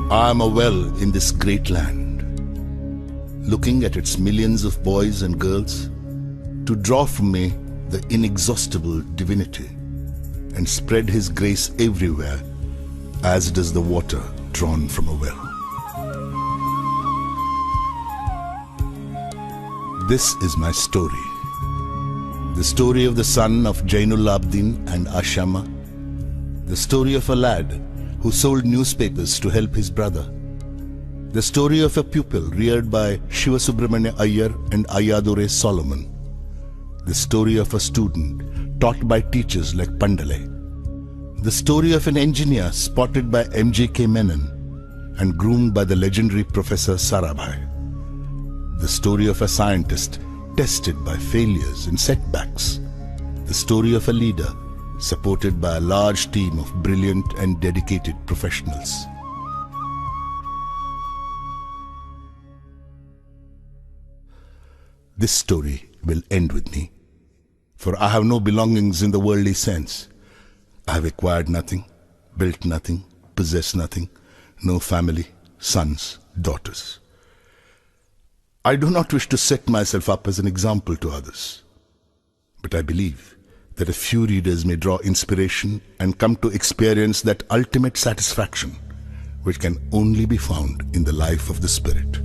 I am a well in this great land, looking at its millions of boys and girls to draw from me the inexhaustible divinity and spread His grace everywhere as does the water drawn from a well. This is my story. The story of the son of Jainul Abdin and Ashama. The story of a lad who sold newspapers to help his brother. The story of a pupil reared by Shiva Subramanya Iyer and Ayadore Solomon. The story of a student taught by teachers like Pandale. The story of an engineer spotted by M.J.K. Menon and groomed by the legendary Professor Sarabhai. The story of a scientist tested by failures and setbacks. The story of a leader supported by a large team of brilliant and dedicated professionals. This story will end with me, for I have no belongings in the worldly sense. I have acquired nothing, built nothing, possessed nothing, no family, sons, daughters. I do not wish to set myself up as an example to others, but I believe that a few readers may draw inspiration and come to experience that ultimate satisfaction which can only be found in the life of the Spirit.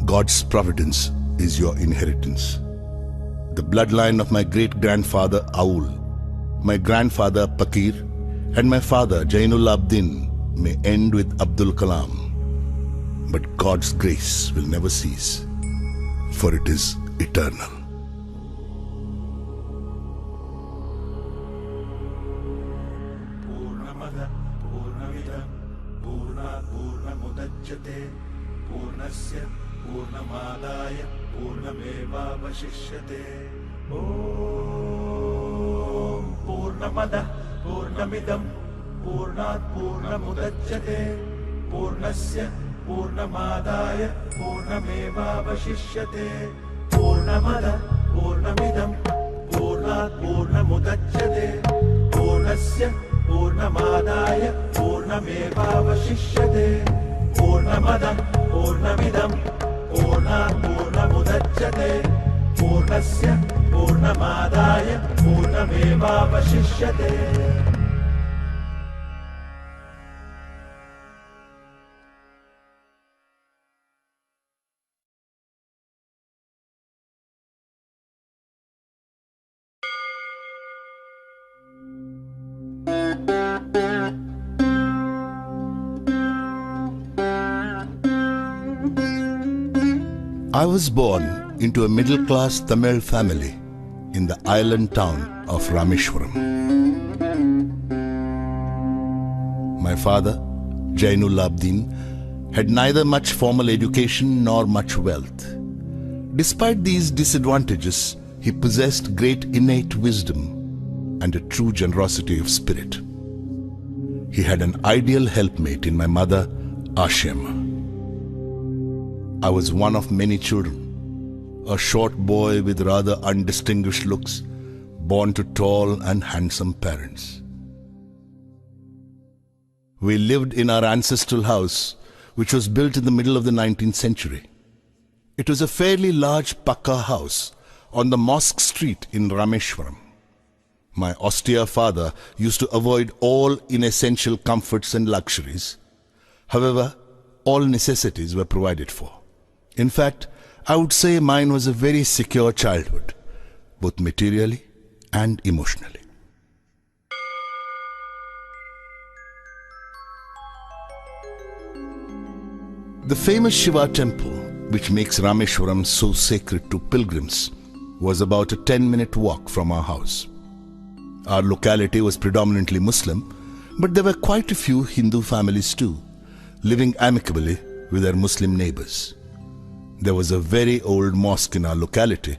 God's providence is your inheritance. The bloodline of my great-grandfather Aul, my grandfather Pakir, and my father Jainul Abdin may end with Abdul Kalam. But God's grace will never cease, for it is eternal. Purnamada Purnamidam Purnat Purnamudachyate Purnasya Purnamadaya Purnamevavashishyate. Om Purnamada Purnamidam Purnat Purnamudachyate Purnasya Purnamadaya Purnamevavashishyate. Purnamada Purnamidam Purnat Purnamudachyate Purnasya Purnamadaya Purnamevavashishyate. Purnamada Purnamidam Purnat Purnamudachyate Purnasya Purnamadaya Purnamevavashishyate. I was born into a middle-class Tamil family in the island town of Rameshwaram. My father, Jainul Abdin, had neither much formal education nor much wealth. Despite these disadvantages, he possessed great innate wisdom and a true generosity of spirit. He had an ideal helpmate in my mother, Ashima. I was one of many children, a short boy with rather undistinguished looks, born to tall and handsome parents. We lived in our ancestral house, which was built in the middle of the 19th century. It was a fairly large Pakka house on the Mosque Street in Rameshwaram. My austere father used to avoid all inessential comforts and luxuries. However, all necessities were provided for. In fact, I would say mine was a very secure childhood, both materially and emotionally. The famous Shiva temple, which makes Rameshwaram so sacred to pilgrims, was about a 10-minute walk from our house. Our locality was predominantly Muslim, but there were quite a few Hindu families too, living amicably with their Muslim neighbors. There was a very old mosque in our locality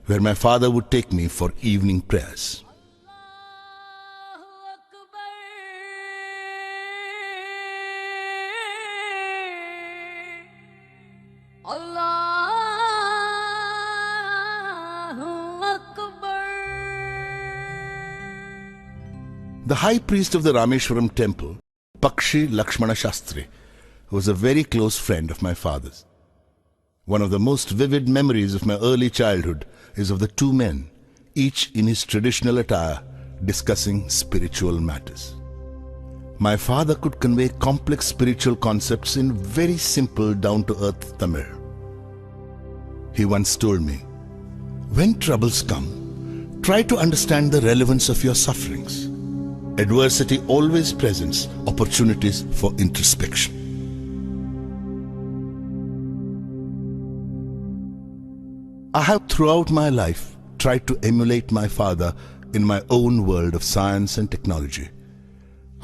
where my father would take me for evening prayers. The high priest of the Rameshwaram temple Pakshi Lakshmana Shastri, who was a very close friend of my father's. One of the most vivid memories of my early childhood is of the two men, each in his traditional attire, discussing spiritual matters. My father could convey complex spiritual concepts in very simple, down-to-earth Tamil. He once told me, "When troubles come, try to understand the relevance of your sufferings. Adversity always presents opportunities for introspection." I have throughout my life tried to emulate my father in my own world of science and technology.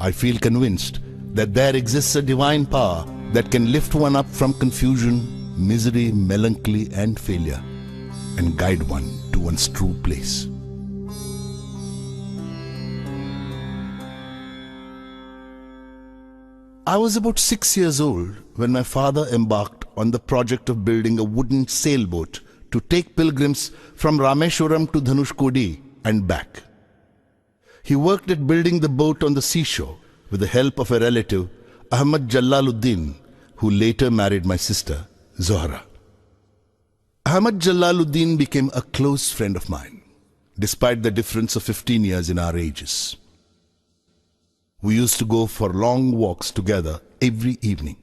I feel convinced that there exists a divine power that can lift one up from confusion, misery, melancholy and failure and guide one to one's true place. I was about 6 years old when my father embarked on the project of building a wooden sailboat to take pilgrims from Rameshwaram to Dhanushkodi and back. He worked at building the boat on the seashore with the help of a relative, Ahmad Jalaluddin, who later married my sister, Zohra. Ahmad Jalaluddin became a close friend of mine, despite the difference of 15 years in our ages. We used to go for long walks together every evening.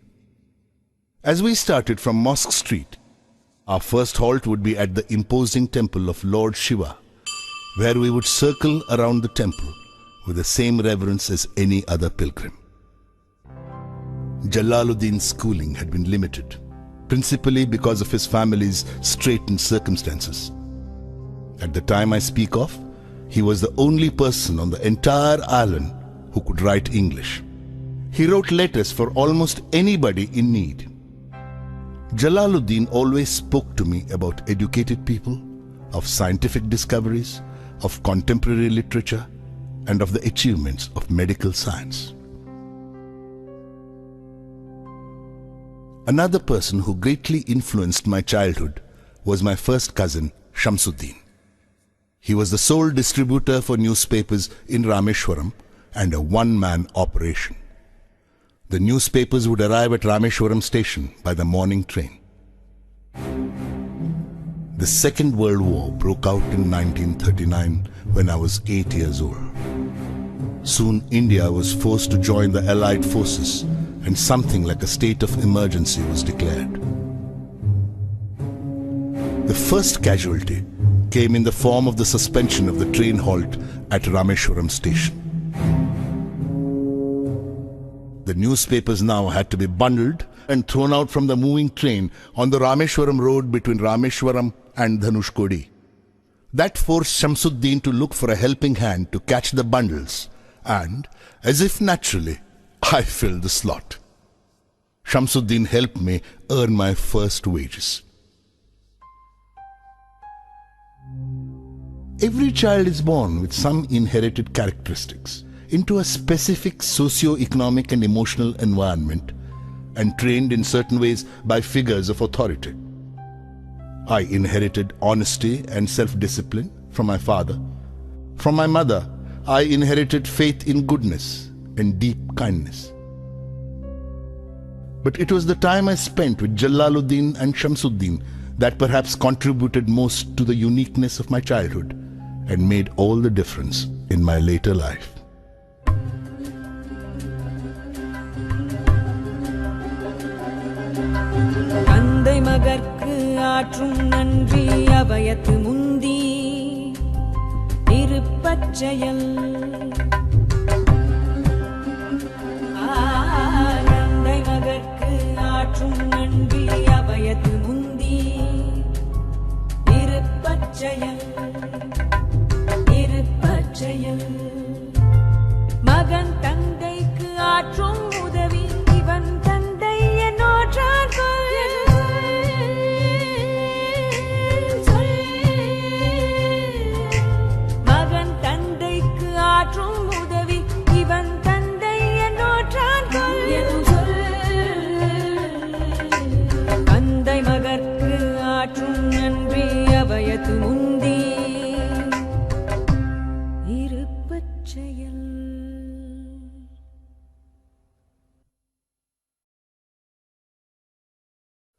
As we started from Mosque Street, our first halt would be at the imposing temple of Lord Shiva, where we would circle around the temple with the same reverence as any other pilgrim. Jalaluddin's schooling had been limited, principally because of his family's straitened circumstances. At the time I speak of, he was the only person on the entire island who could write English. He wrote letters for almost anybody in need. Jalaluddin always spoke to me about educated people, of scientific discoveries, of contemporary literature, and of the achievements of medical science. Another person who greatly influenced my childhood was my first cousin, Shamsuddin. He was the sole distributor for newspapers in Rameshwaram and a one-man operation. The newspapers would arrive at Rameshwaram station by the morning train. The Second World War broke out in 1939 when I was 8 years old. Soon India was forced to join the Allied forces and something like a state of emergency was declared. The first casualty came in the form of the suspension of the train halt at Rameshwaram station. The newspapers now had to be bundled and thrown out from the moving train on the Rameshwaram road between Rameshwaram and Dhanushkodi. That forced Shamsuddin to look for a helping hand to catch the bundles, and, as if naturally, I filled the slot. Shamsuddin helped me earn my first wages. Every child is born with some inherited characteristics into a specific socio-economic and emotional environment and trained in certain ways by figures of authority. I inherited honesty and self-discipline from my father. From my mother, I inherited faith in goodness and deep kindness. But it was the time I spent with Jalaluddin and Shamsuddin that perhaps contributed most to the uniqueness of my childhood and made all the difference in my later life. தந்தை மகற்கு ஆற்றும் நன்றி அபயத்து முந்தி இருப்பச் செயல் தந்தை மகற்கு ஆற்றும் நன்றி அபயத்து முந்தி இருப்பச் செயல் மகன் தந்தைக்கு ஆற்றும் உதவி இவன் தந்தை என்னோற்றான் மகன் தந்தைக்கு ஆற்றும்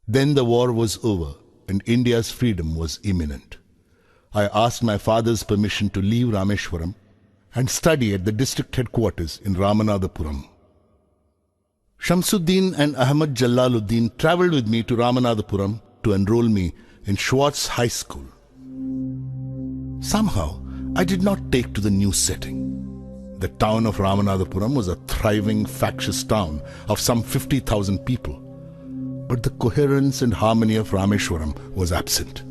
Then the war was over and India's freedom was imminent. I asked my father's permission to leave Rameshwaram and study at the district headquarters in Ramanathapuram. Shamsuddin and Ahmad Jalaluddin travelled with me to Ramanathapuram to enroll me in Schwartz High School. Somehow, I did not take to the new setting. The town of Ramanathapuram was a thriving, factious town of some 50,000 people. But the coherence and harmony of Rameshwaram was absent.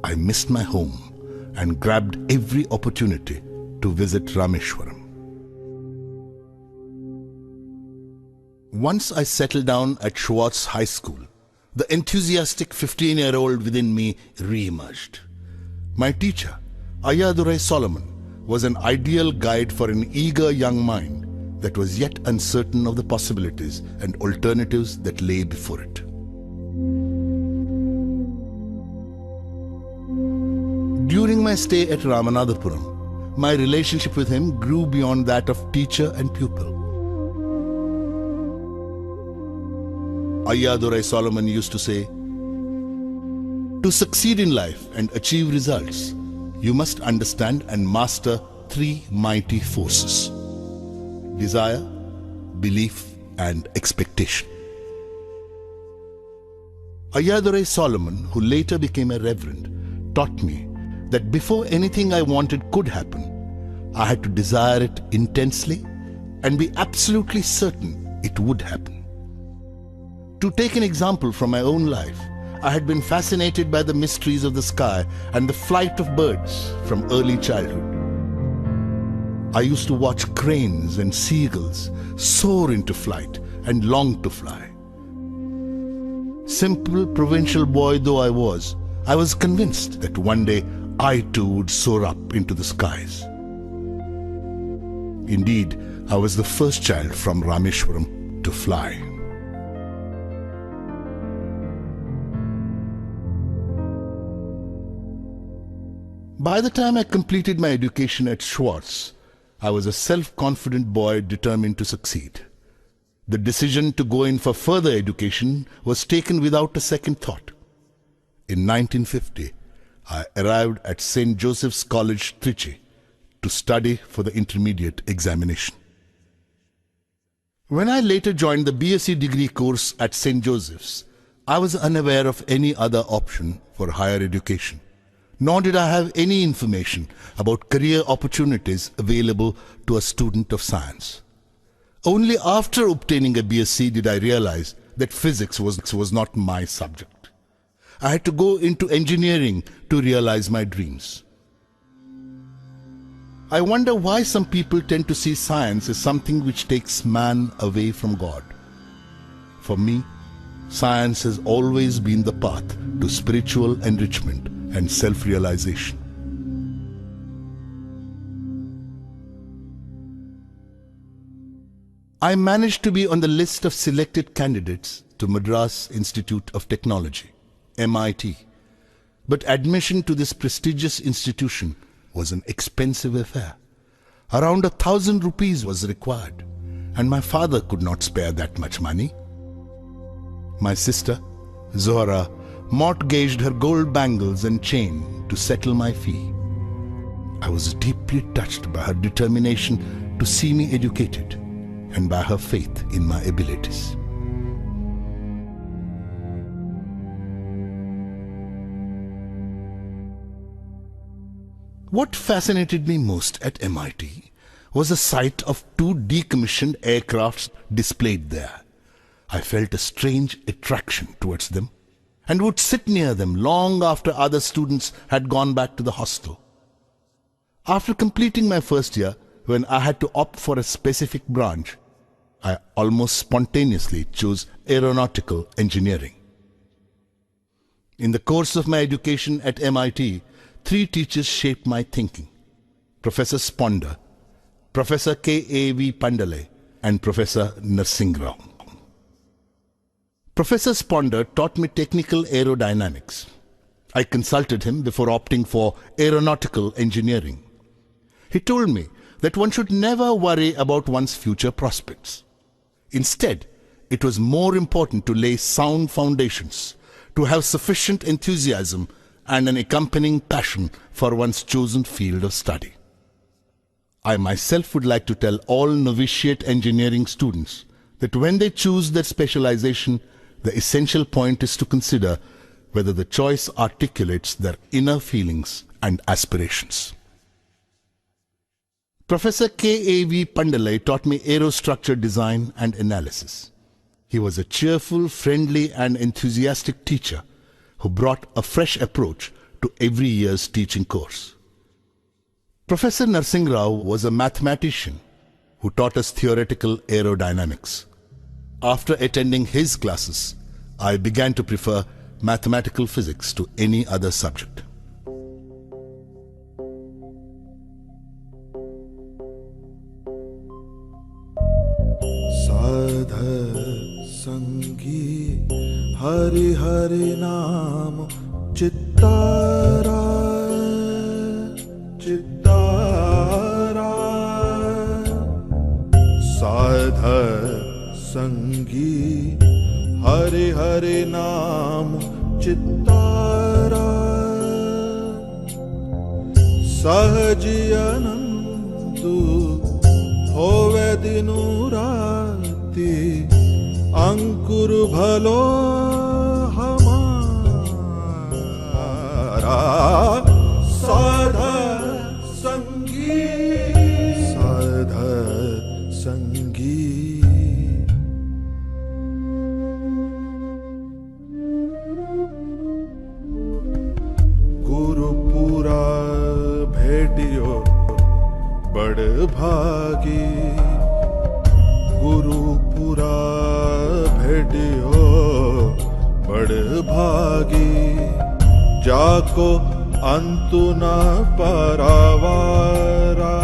I missed my home and grabbed every opportunity to visit Rameshwaram. Once I settled down at Schwartz High School, the enthusiastic 15-year-old within me re-emerged. My teacher, Ayadurai Solomon, was an ideal guide for an eager young mind that was yet uncertain of the possibilities and alternatives that lay before it. During my stay at Ramanathapuram, my relationship with him grew beyond that of teacher and pupil. Ayadurai Solomon used to say, "To succeed in life and achieve results, you must understand and master three mighty forces: desire, belief, and expectation." Ayadurai Solomon, who later became a reverend, taught me that before anything I wanted could happen, I had to desire it intensely and be absolutely certain it would happen. To take an example from my own life, I had been fascinated by the mysteries of the sky and the flight of birds from early childhood. I used to watch cranes and seagulls soar into flight and long to fly. Simple provincial boy though I was convinced that one day I too would soar up into the skies. Indeed, I was the first child from Rameshwaram to fly. By the time I completed my education at Schwartz, I was a self-confident boy determined to succeed. The decision to go in for further education was taken without a second thought. In 1950, I arrived at St. Joseph's College, Trichy, to study for the intermediate examination. When I later joined the BSc degree course at St. Joseph's, I was unaware of any other option for higher education. Nor did I have any information about career opportunities available to a student of science. Only after obtaining a BSc did I realize that physics was not my subject. I had to go into engineering to realize my dreams. I wonder why some people tend to see science as something which takes man away from God. For me, science has always been the path to spiritual enrichment and self-realization. I managed to be on the list of selected candidates to Madras Institute of Technology, MIT. But admission to this prestigious institution was an expensive affair. Around 1,000 rupees was required, and my father could not spare that much money. My sister, Zohra, mortgaged her gold bangles and chain to settle my fee. I was deeply touched by her determination to see me educated and by her faith in my abilities. What fascinated me most at MIT was the sight of two decommissioned aircrafts displayed there. I felt a strange attraction towards them and would sit near them long after other students had gone back to the hostel. After completing my first year, when I had to opt for a specific branch, I almost spontaneously chose aeronautical engineering. In the course of my education at MIT, 3 teachers shaped my thinking: Professor Sponder, Professor K.A.V. Pandale, and Professor Narsingrao. Professor Sponder taught me technical aerodynamics. I consulted him before opting for aeronautical engineering. He told me that one should never worry about one's future prospects. Instead, it was more important to lay sound foundations, to have sufficient enthusiasm and an accompanying passion for one's chosen field of study. I myself would like to tell all novitiate engineering students that when they choose their specialization, the essential point is to consider whether the choice articulates their inner feelings and aspirations. Professor K.A.V. Pandalai taught me aerostructure design and analysis. He was a cheerful, friendly and enthusiastic teacher who brought a fresh approach to every year's teaching course. Professor Narsingh Rao was a mathematician who taught us theoretical aerodynamics. After attending his classes, I began to prefer mathematical physics to any other subject. Sadha Sangi Hari Hari Naam Chittara Chittara Sadha Sangi Hari Hari Naam Chittara Sahaji Anandu Hove Dinu Rati Ankur Bhalo Hamara Sadha Sangi Sadha Sangi Gurupura Bhetiyo Bad Bhagi Gurupura Bhetiyo Bad Bhagi Jako Antuna Paravara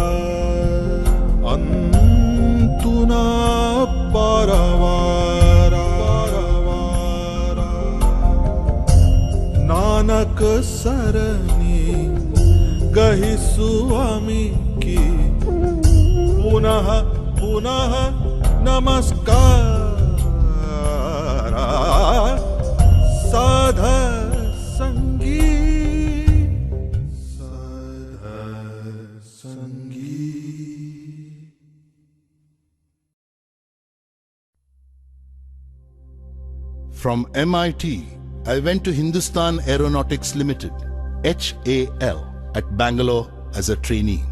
Antuna Paravara Nanak Sarani Gahi Swami Ki Punaha Punaha Namaskara Sadha Sangi Sadha Sangi. From MIT, I went to Hindustan Aeronautics Limited, HAL, at Bangalore as a trainee.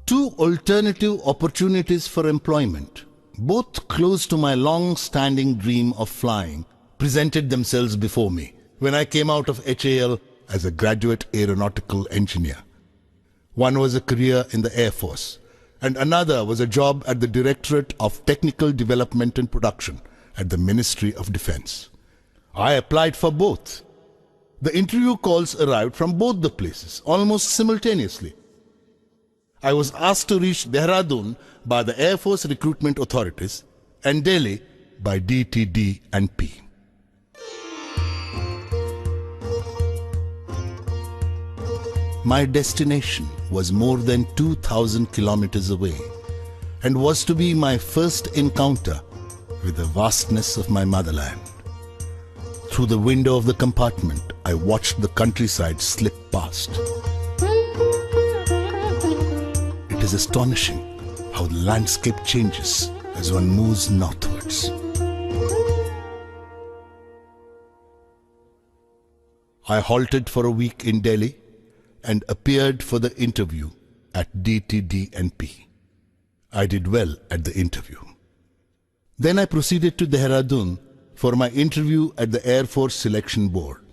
Two alternative opportunities for employment, both close to my long-standing dream of flying, presented themselves before me when I came out of HAL as a graduate aeronautical engineer. One was a career in the Air Force, and another was a job at the Directorate of Technical Development and Production at the Ministry of Defense. I applied for both. The interview calls arrived from both the places almost simultaneously. I was asked to reach Dehradun by the Air Force recruitment authorities and Delhi by DTD&P. My destination was more than 2,000 kilometers away and was to be my first encounter with the vastness of my motherland. Through the window of the compartment, I watched the countryside slip past. It is astonishing how the landscape changes as one moves northwards. I halted for a week in Delhi and appeared for the interview at DTD&P. I did well at the interview. Then I proceeded to Dehradun for my interview at the Air Force Selection Board.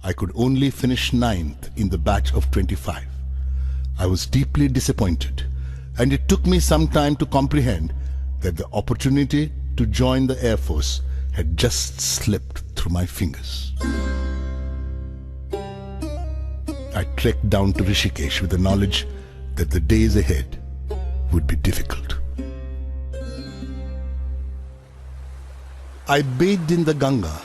I could only finish 9th in the batch of 25. I was deeply disappointed, and it took me some time to comprehend that the opportunity to join the Air Force had just slipped through my fingers. I trekked down to Rishikesh with the knowledge that the days ahead would be difficult. I bathed in the Ganga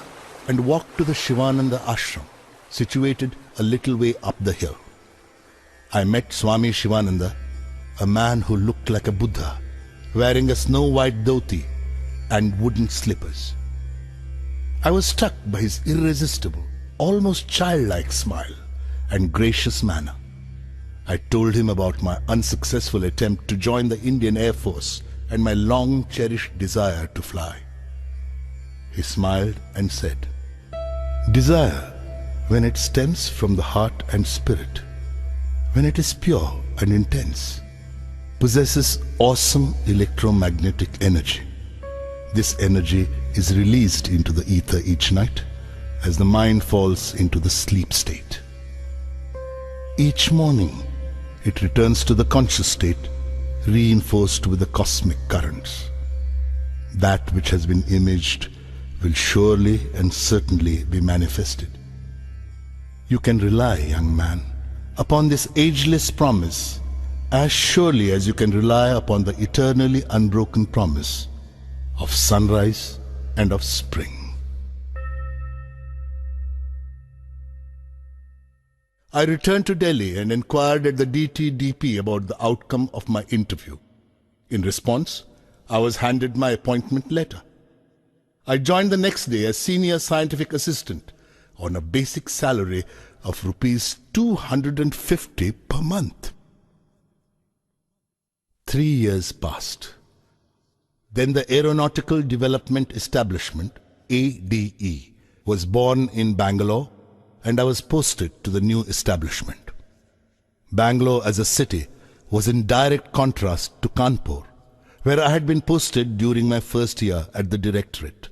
and walked to the Shivananda ashram, situated a little way up the hill. I met Swami Shivananda, a man who looked like a Buddha, wearing a snow-white dhoti and wooden slippers. I was struck by his irresistible, almost childlike smile and gracious manner. I told him about my unsuccessful attempt to join the Indian Air Force and my long-cherished desire to fly. He smiled and said, "Desire, when it stems from the heart and spirit, when it is pure and intense, possesses awesome electromagnetic energy. This energy is released into the ether each night as the mind falls into the sleep state. Each morning, it returns to the conscious state, reinforced with the cosmic currents. That which has been imaged will surely and certainly be manifested. You can rely, young man, upon this ageless promise as surely as you can rely upon the eternally unbroken promise of sunrise and of spring." I returned to Delhi and inquired at the DTDP about the outcome of my interview. In response, I was handed my appointment letter. I joined the next day as senior scientific assistant on a basic salary of rupees 250 per month. 3 years passed. Then the Aeronautical Development Establishment, ADE, was born in Bangalore, and I was posted to the new establishment. Bangalore as a city was in direct contrast to Kanpur, where I had been posted during my first year at the directorate.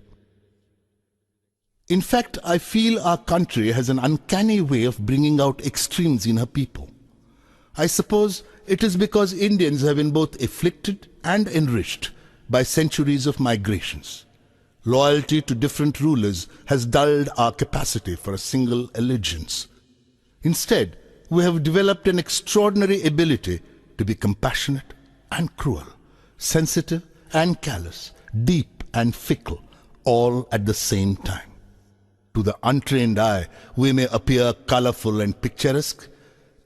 In fact, I feel our country has an uncanny way of bringing out extremes in her people. I suppose it is because Indians have been both afflicted and enriched by centuries of migrations. Loyalty to different rulers has dulled our capacity for a single allegiance. Instead, we have developed an extraordinary ability to be compassionate and cruel, sensitive and callous, deep and fickle, all at the same time. To the untrained eye, we may appear colorful and picturesque.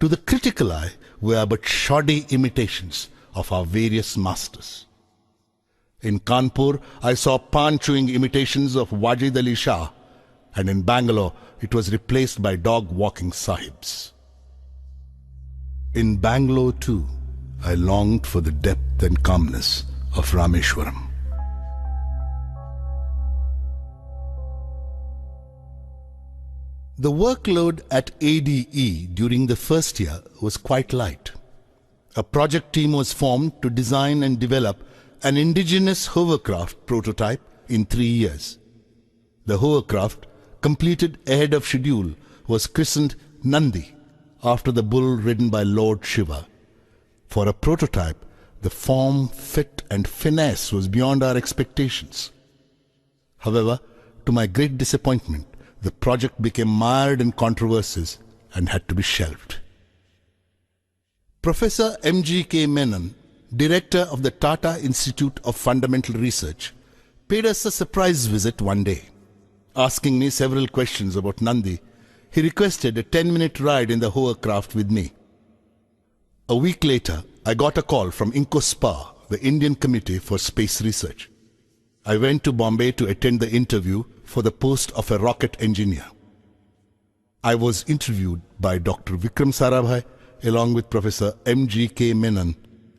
To the critical eye, we are but shoddy imitations of our various masters. In Kanpur, I saw pan-chewing imitations of Wajid Ali Shah, and in Bangalore, it was replaced by dog-walking sahibs. In Bangalore, too, I longed for the depth and calmness of Rameshwaram. The workload at ADE during the first year was quite light. A project team was formed to design and develop an indigenous hovercraft prototype in 3 years. The hovercraft, completed ahead of schedule, was christened Nandi, after the bull ridden by Lord Shiva. For a prototype, the form, fit and finesse was beyond our expectations. However, to my great disappointment, the project became mired in controversies and had to be shelved. Professor M.G.K. Menon, director of the Tata Institute of Fundamental Research, paid us a surprise visit one day. Asking me several questions about Nandi, he requested a 10-minute ride in the hovercraft with me. A week later, I got a call from INCOSPA, the Indian Committee for Space Research. I went to Bombay to attend the interview for the post of a rocket engineer. I was interviewed by Dr. Vikram Sarabhai along with Professor M.G.K. Menon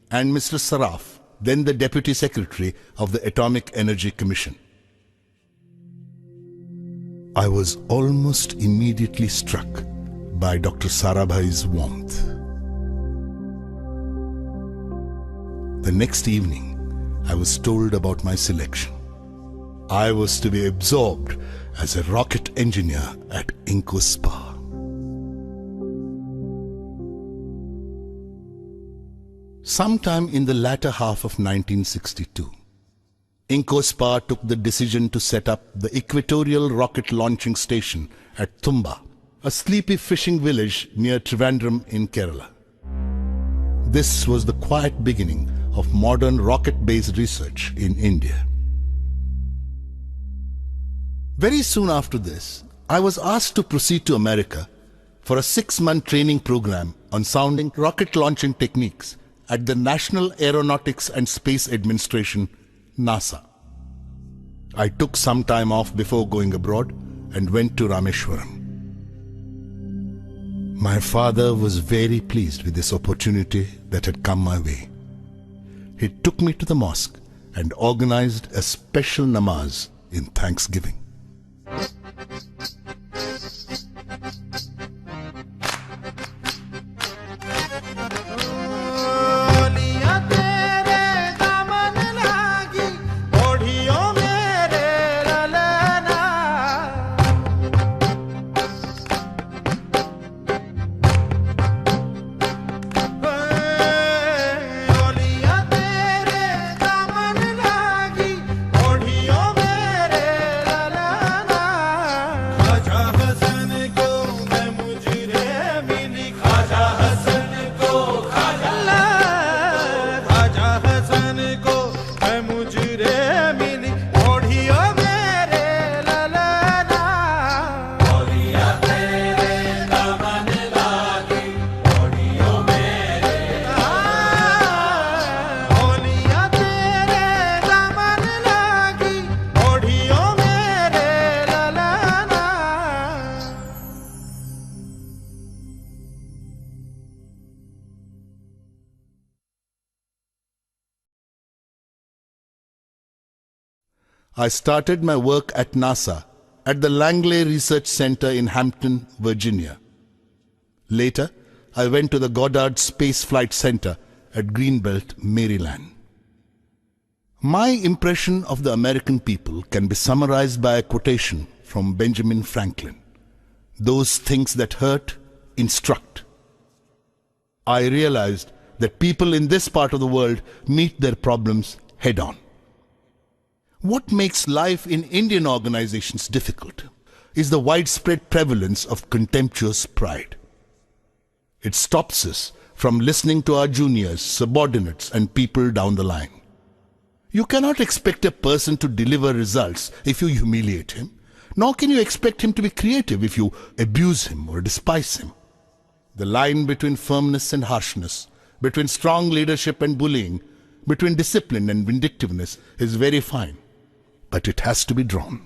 and Mr. Saraf, then the Deputy Secretary of the Atomic Energy Commission. I was almost immediately struck by Dr. Sarabhai's warmth. The next evening, I was told about my selection. I was to be absorbed as a rocket engineer at INCOSPA. Sometime in the latter half of 1962, INCOSPA took the decision to set up the Equatorial Rocket Launching Station at Tumba, a sleepy fishing village near Trivandrum in Kerala. This was the quiet beginning of modern rocket-based research in India. Very soon after this, I was asked to proceed to America for a 6-month training program on sounding rocket launching techniques at the National Aeronautics and Space Administration, NASA. I took some time off before going abroad and went to Rameshwaram. My father was very pleased with this opportunity that had come my way. He took me to the mosque and organized a special namaz in thanksgiving. I started my work at NASA at the Langley Research Center in Hampton, Virginia. Later, I went to the Goddard Space Flight Center at Greenbelt, Maryland. My impression of the American people can be summarized by a quotation from Benjamin Franklin: "Those things that hurt instruct." I realized that people in this part of the world meet their problems head-on. What makes life in Indian organizations difficult is the widespread prevalence of contemptuous pride. It stops us from listening to our juniors, subordinates, and people down the line. You cannot expect a person to deliver results if you humiliate him, nor can you expect him to be creative if you abuse him or despise him. The line between firmness and harshness, between strong leadership and bullying, between discipline and vindictiveness is very fine, but it has to be drawn.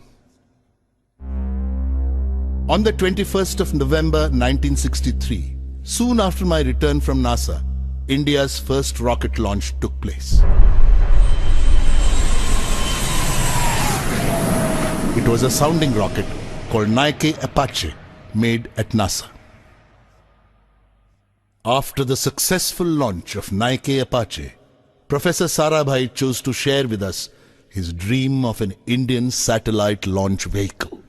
On the 21st of November 1963, soon after my return from NASA, India's first rocket launch took place. It was a sounding rocket called Nike Apache, made at NASA. After the successful launch of Nike Apache, Professor Sarabhai chose to share with us his dream of an Indian satellite launch vehicle.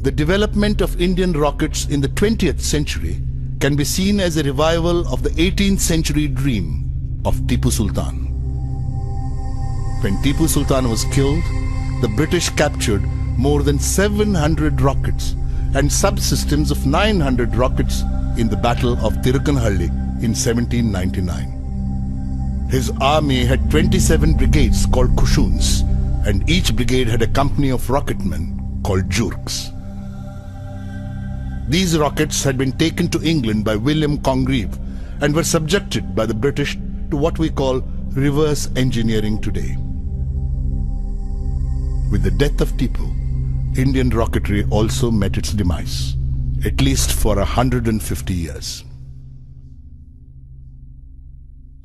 The development of Indian rockets in the 20th century can be seen as a revival of the 18th century dream of Tipu Sultan. When Tipu Sultan was killed, the British captured more than 700 rockets and subsystems of 900 rockets in the Battle of Tirukkanhalli in 1799. His army had 27 brigades called Kushuns, and each brigade had a company of rocketmen called Jurks. These rockets had been taken to England by William Congreve and were subjected by the British to what we call reverse engineering today. With the death of Tipu, Indian rocketry also met its demise, at least for 150 years.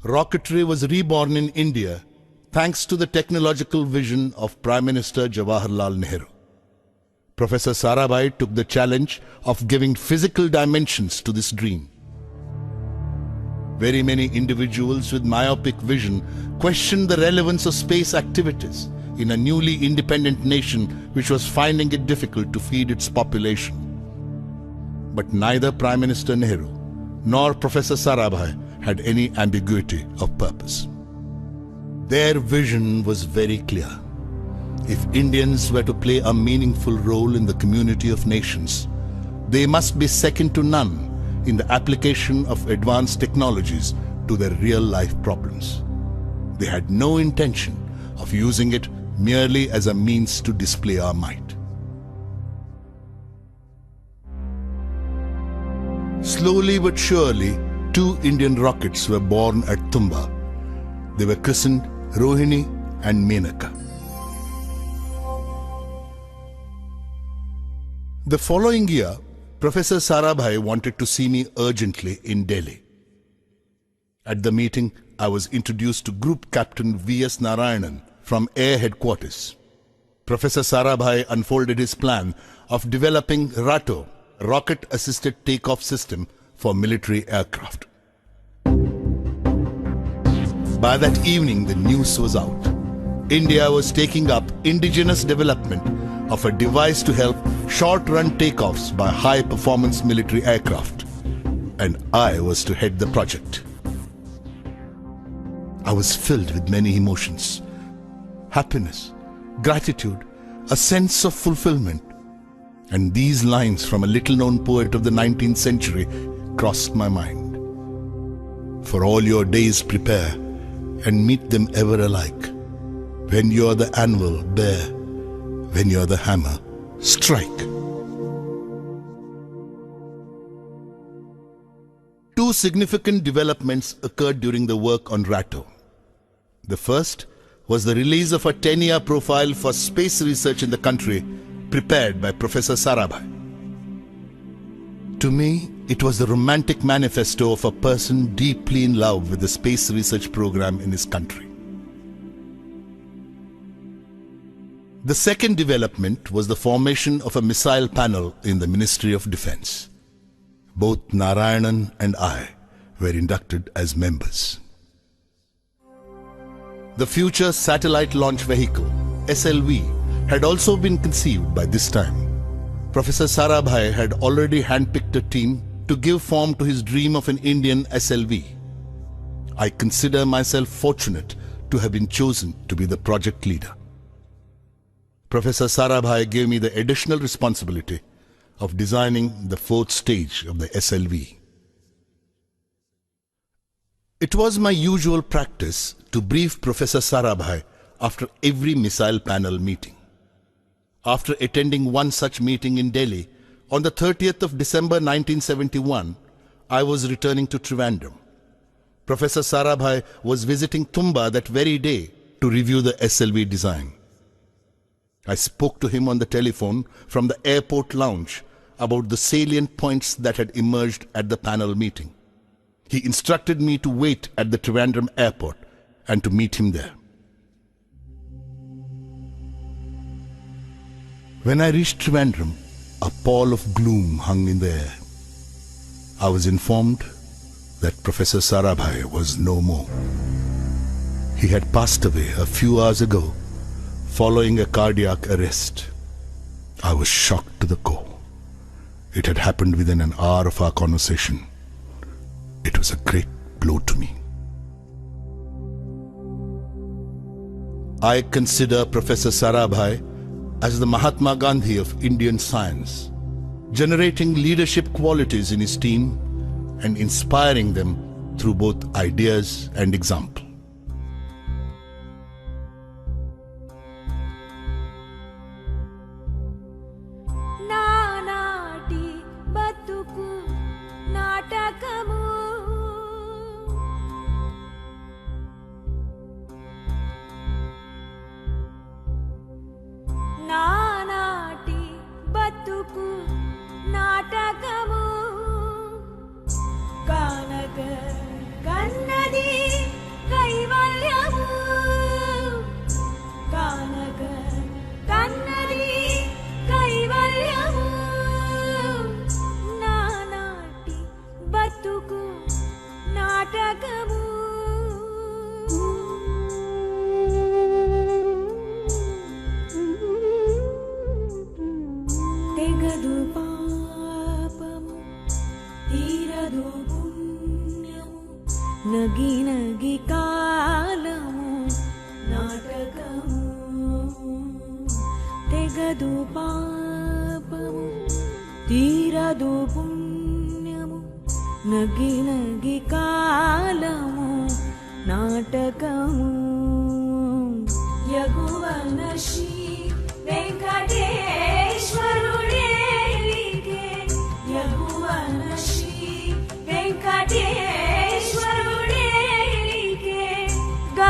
Rocketry was reborn in India thanks to the technological vision of Prime Minister Jawaharlal Nehru. Professor Sarabhai took the challenge of giving physical dimensions to this dream. Very many individuals with myopic vision questioned the relevance of space activities in a newly independent nation which was finding it difficult to feed its population. But neither Prime Minister Nehru nor Professor Sarabhai had any ambiguity of purpose. Their vision was very clear. If Indians were to play a meaningful role in the community of nations, they must be second to none in the application of advanced technologies to their real-life problems. They had no intention of using it merely as a means to display our might. Slowly but surely, 2 Indian rockets were born at Tumba. They were christened Rohini and Menaka. The following year, Professor Sarabhai wanted to see me urgently in Delhi. At the meeting, I was introduced to Group Captain V.S. Narayanan from Air Headquarters. Professor Sarabhai unfolded his plan of developing RATO, Rocket-Assisted Takeoff System for military aircraft. By that evening, the news was out. India was taking up indigenous development of a device to help short-run takeoffs by high-performance military aircraft, and I was to head the project. I was filled with many emotions: happiness, gratitude, a sense of fulfillment. And these lines from a little-known poet of the 19th century crossed my mind. For all your days prepare, and meet them ever alike. When you're the anvil, bear. When you're the hammer, strike. 2 significant developments occurred during the work on RATO. The first was the release of a 10-year profile for space research in the country, prepared by Professor Sarabhai. To me, it was the romantic manifesto of a person deeply in love with the space research program in his country. The second development was the formation of a missile panel in the Ministry of Defense. Both Narayanan and I were inducted as members. The Future Satellite Launch Vehicle, SLV, had also been conceived by this time. Professor Sarabhai had already handpicked a team to give form to his dream of an Indian SLV. I consider myself fortunate to have been chosen to be the project leader. Professor Sarabhai gave me the additional responsibility of designing the 4th stage of the SLV. It was my usual practice to brief Professor Sarabhai after every missile panel meeting. After attending one such meeting in Delhi, on the 30th of December 1971, I was returning to Trivandrum. Professor Sarabhai was visiting Tumba that very day to review the SLV design. I spoke to him on the telephone from the airport lounge about the salient points that had emerged at the panel meeting. He instructed me to wait at the Trivandrum airport and to meet him there. When I reached Trivandrum, a pall of gloom hung in the air. I was informed that Professor Sarabhai was no more. He had passed away a few hours ago following a cardiac arrest. I was shocked to the core. It had happened within an hour of our conversation. It was a great blow to me. I consider Professor Sarabhai as the Mahatma Gandhi of Indian science, generating leadership qualities in his team and inspiring them through both ideas and example. నగి కాలము నాటకము తెగదు పాపము తీరదు పుణ్యము నగి కాలము నాటకము యగువన Shri వెంకటేశ్వరుడే యగువన Shri వెంకటేశ్వరుడే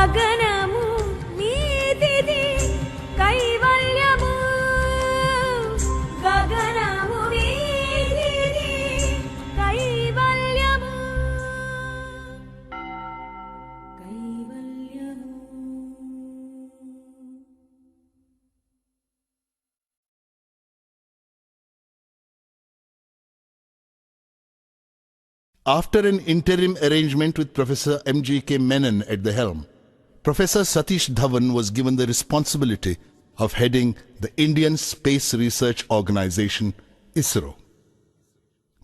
గగనము మీదిది కైవల్యము గగనము మీదిది కైవల్యము కైవల్యము. After an interim arrangement with Professor M.G.K. Menon at the helm, Professor Satish Dhawan was given the responsibility of heading the Indian Space Research Organization, ISRO.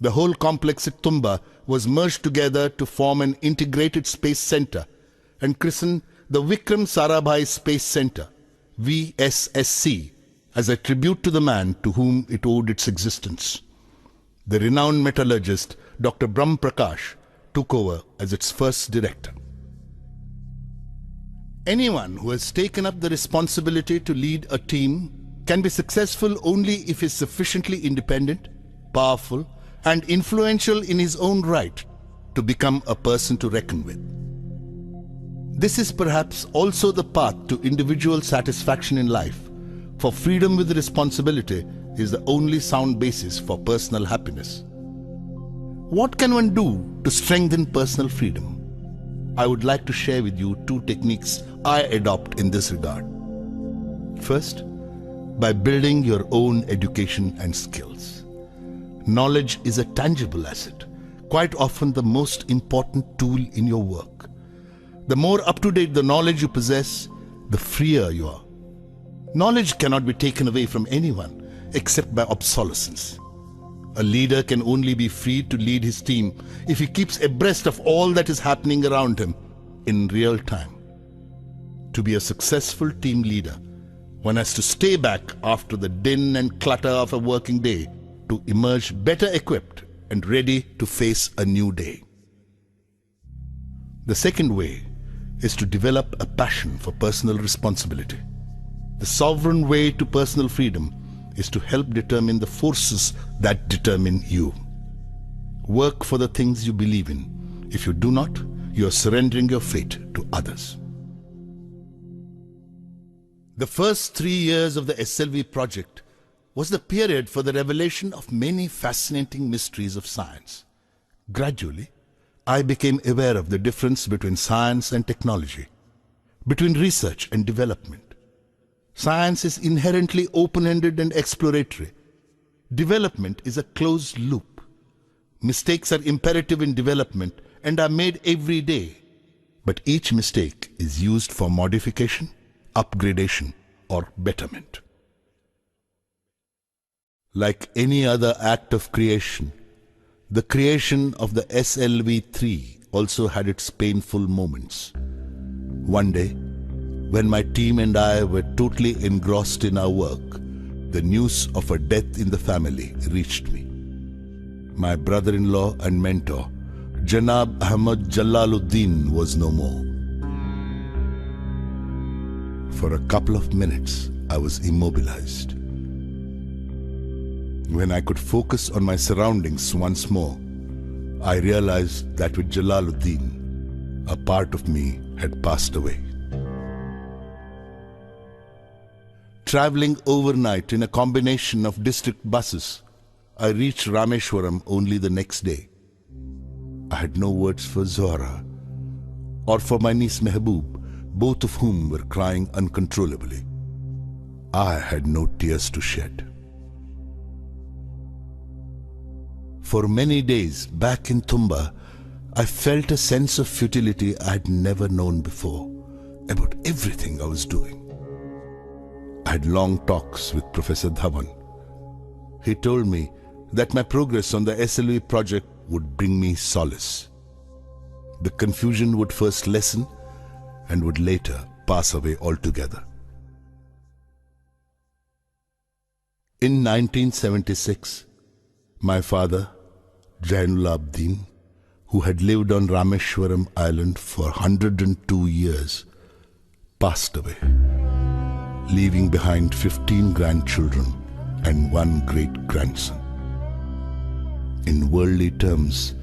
The whole complex at Tumba was merged together to form an integrated space center and christened the Vikram Sarabhai Space Center, VSSC, as a tribute to the man to whom it owed its existence. The renowned metallurgist Dr. Brahm Prakash took over as its first director. Anyone who has taken up the responsibility to lead a team can be successful only if he is sufficiently independent, powerful, and influential in his own right to become a person to reckon with. This is perhaps also the path to individual satisfaction in life, for freedom with responsibility is the only sound basis for personal happiness. What can one do to strengthen personal freedom? I would like to share with you 2 techniques I adopt in this regard. First, by building your own education and skills. Knowledge is a tangible asset, quite often the most important tool in your work. The more up-to-date the knowledge you possess, the freer you are. Knowledge cannot be taken away from anyone except by obsolescence. A leader can only be free to lead his team if he keeps abreast of all that is happening around him in real time. To be a successful team leader, one has to stay back after the din and clutter of a working day to emerge better equipped and ready to face a new day. The second way is to develop a passion for personal responsibility. The sovereign way to personal freedom is to help determine the forces that determine you. Work for the things you believe in. If you do not, you are surrendering your fate to others. The first 3 years of the SLV project was the period for the revelation of many fascinating mysteries of science. Gradually, I became aware of the difference between science and technology, between research and development. Science is inherently open-ended and exploratory. Development is a closed loop. Mistakes are imperative in development and are made every day. But each mistake is used for modification, upgradation, or betterment. Like any other act of creation, the creation of the SLV-3 also had its painful moments. One day, when my team and I were totally engrossed in our work, the news of a death in the family reached me. My brother-in-law and mentor, Janab Ahmad Jalaluddin, was no more. For a couple of minutes, I was immobilized. When I could focus on my surroundings once more, I realized that with Jalaluddin, a part of me had passed away. Traveling overnight in a combination of district buses, I reached Rameshwaram only the next day. I had no words for Zohra or for my niece Mehboob, both of whom were crying uncontrollably. I had no tears to shed. For many days back in Tumba, I felt a sense of futility I had never known before about everything I was doing. I had long talks with Professor Dhawan. He told me that my progress on the SLV project would bring me solace. The confusion would first lessen and would later pass away altogether. In 1976, my father, Jainul Abdin, who had lived on Rameshwaram Island for 102 years, passed away, leaving behind 15 grandchildren and 1 great-grandson. In worldly terms,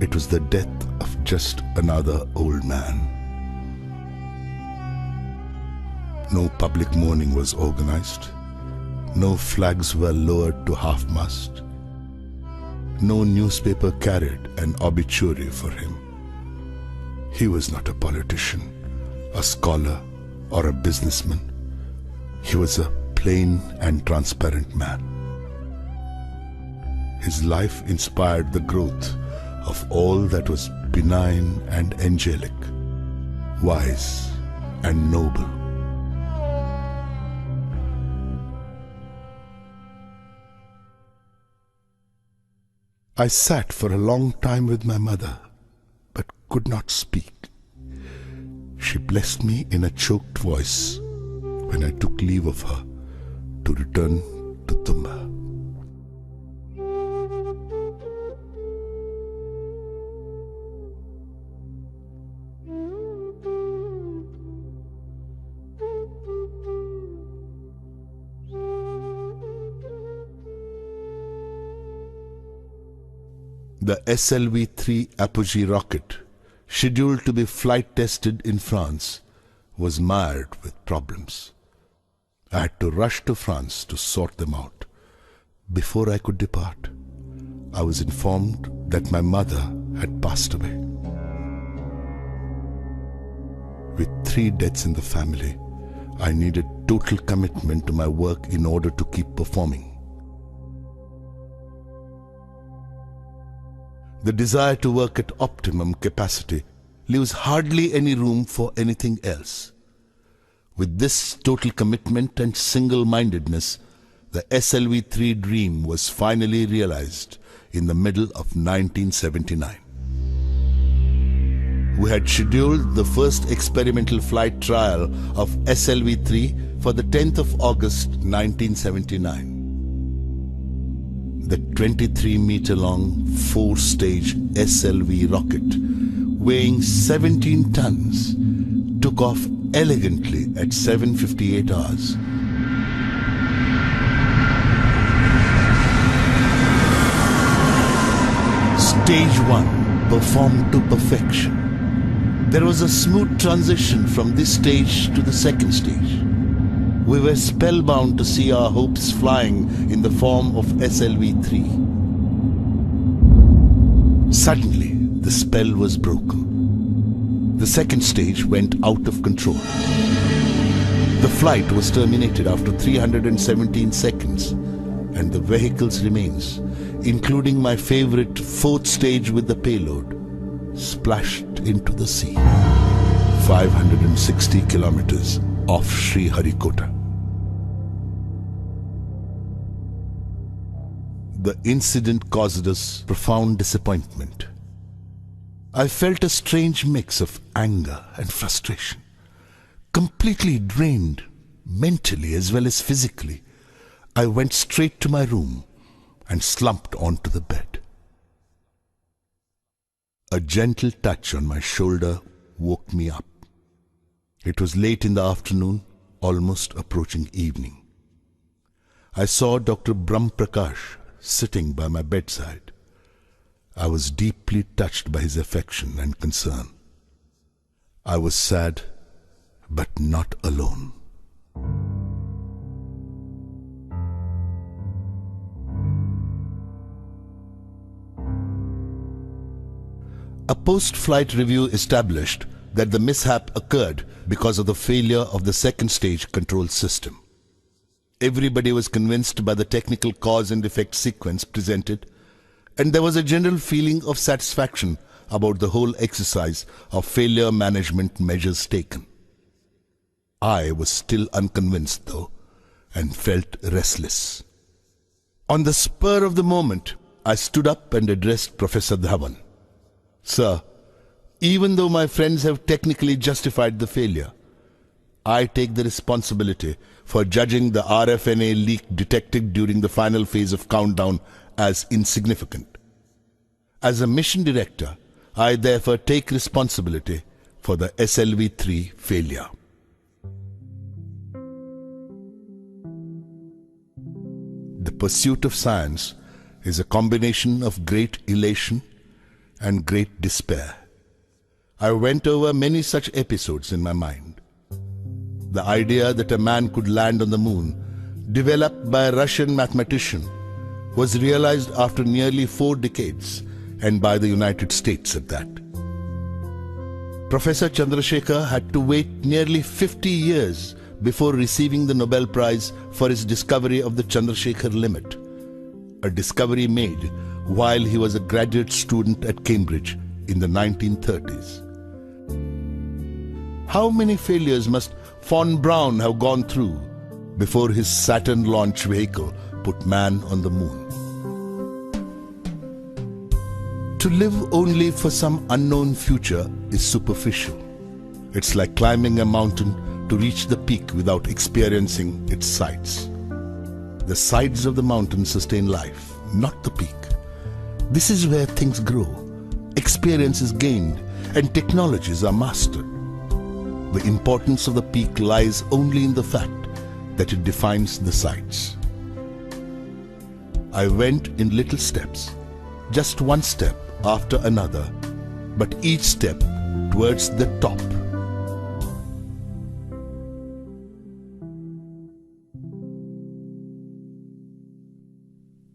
it was the death of just another old man. No public mourning was organized. No flags were lowered to half-mast. No newspaper carried an obituary for him. He was not a politician, a scholar, or a businessman. He was a plain and transparent man. His life inspired the growth of all that was benign and angelic, wise and noble. I sat for a long time with my mother, but could not speak. She blessed me in a choked voice when I took leave of her to return to Tumba. The SLV-3 APJ rocket, scheduled to be flight tested in France, was mired with problems. I had to rush to France to sort them out. Before I could depart, I was informed that my mother had passed away. With 3 deaths in the family, I needed total commitment to my work in order to keep performing. The desire to work at optimum capacity leaves hardly any room for anything else. With this total commitment and single-mindedness, the SLV-3 dream was finally realized in the middle of 1979. We had scheduled the first experimental flight trial of SLV-3 for the 10th of August 1979. The 23-meter-long 4-stage SLV rocket, weighing 17 tons, took off elegantly at 7:58 hours. Stage 1 performed to perfection. There was a smooth transition from this stage to the second stage. We were spellbound to see our hopes flying in the form of SLV-3. Suddenly, the spell was broken. The second stage went out of control. The flight was terminated after 317 seconds, and the vehicle's remains, including my favorite 4th stage with the payload, splashed into the sea, 560 kilometers off Sriharikota. The incident caused us profound disappointment. I felt a strange mix of anger and frustration. Completely drained, mentally as well as physically, I went straight to my room and slumped onto the bed. A gentle touch on my shoulder woke me up. It was late in the afternoon, almost approaching evening. I saw Dr. Brahm Prakash sitting by my bedside. I was deeply touched by his affection and concern. I was sad, but not alone. A post-flight review established that the mishap occurred because of the failure of the second stage control system. Everybody was convinced by the technical cause and effect sequence presented, and there was a general feeling of satisfaction about the whole exercise of failure management measures taken. I was still unconvinced though, and felt restless. On the spur of the moment, I stood up and addressed Professor Dhawan. Sir, even though my friends have technically justified the failure, I take the responsibility for judging the RFNA leak detected during the final phase of countdown as insignificant. As a mission director, I therefore take responsibility for the SLV-3 failure. The pursuit of science is a combination of great elation and great despair. I went over many such episodes in my mind. The idea that a man could land on the moon, developed by a Russian mathematician, was realized after nearly 4 decades, and by the United States at that. Professor Chandrasekhar had to wait nearly 50 years before receiving the Nobel Prize for his discovery of the Chandrasekhar limit, a discovery made while he was a graduate student at Cambridge in the 1930s. How many failures must Von Braun have gone through before his Saturn launch vehicle put man on the moon? To live only for some unknown future is superficial. It's like climbing a mountain to reach the peak without experiencing its sides. The sides of the mountain sustain life, not the peak. This is where things grow, experience is gained, and technologies are mastered. The importance of the peak lies only in the fact that it defines the sides. I went in little steps, just one step after another, but each step towards the top.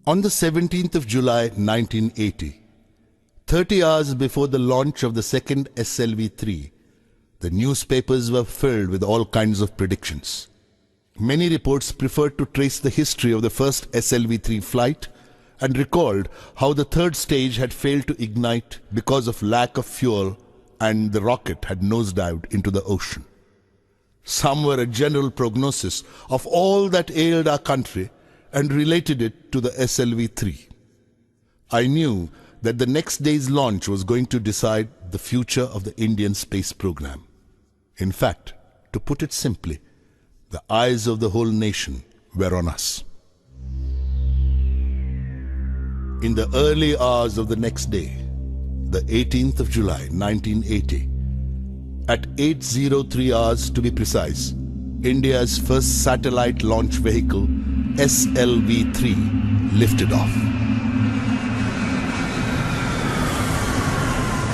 On the 17th of July 1980, 30 hours before the launch of the second SLV-3, the newspapers were filled with all kinds of predictions. Many reports preferred to trace the history of the first SLV-3 flight and recalled how the third stage had failed to ignite because of lack of fuel and the rocket had nosedived into the ocean. Some were a general prognosis of all that ailed our country and related it to the SLV-3. I knew that the next day's launch was going to decide the future of the Indian space program. In fact, to put it simply, the eyes of the whole nation were on us. In the early hours of the next day, the 18th of July 1980, at 8:03 hours to be precise, India's first satellite launch vehicle, SLV-3, lifted off.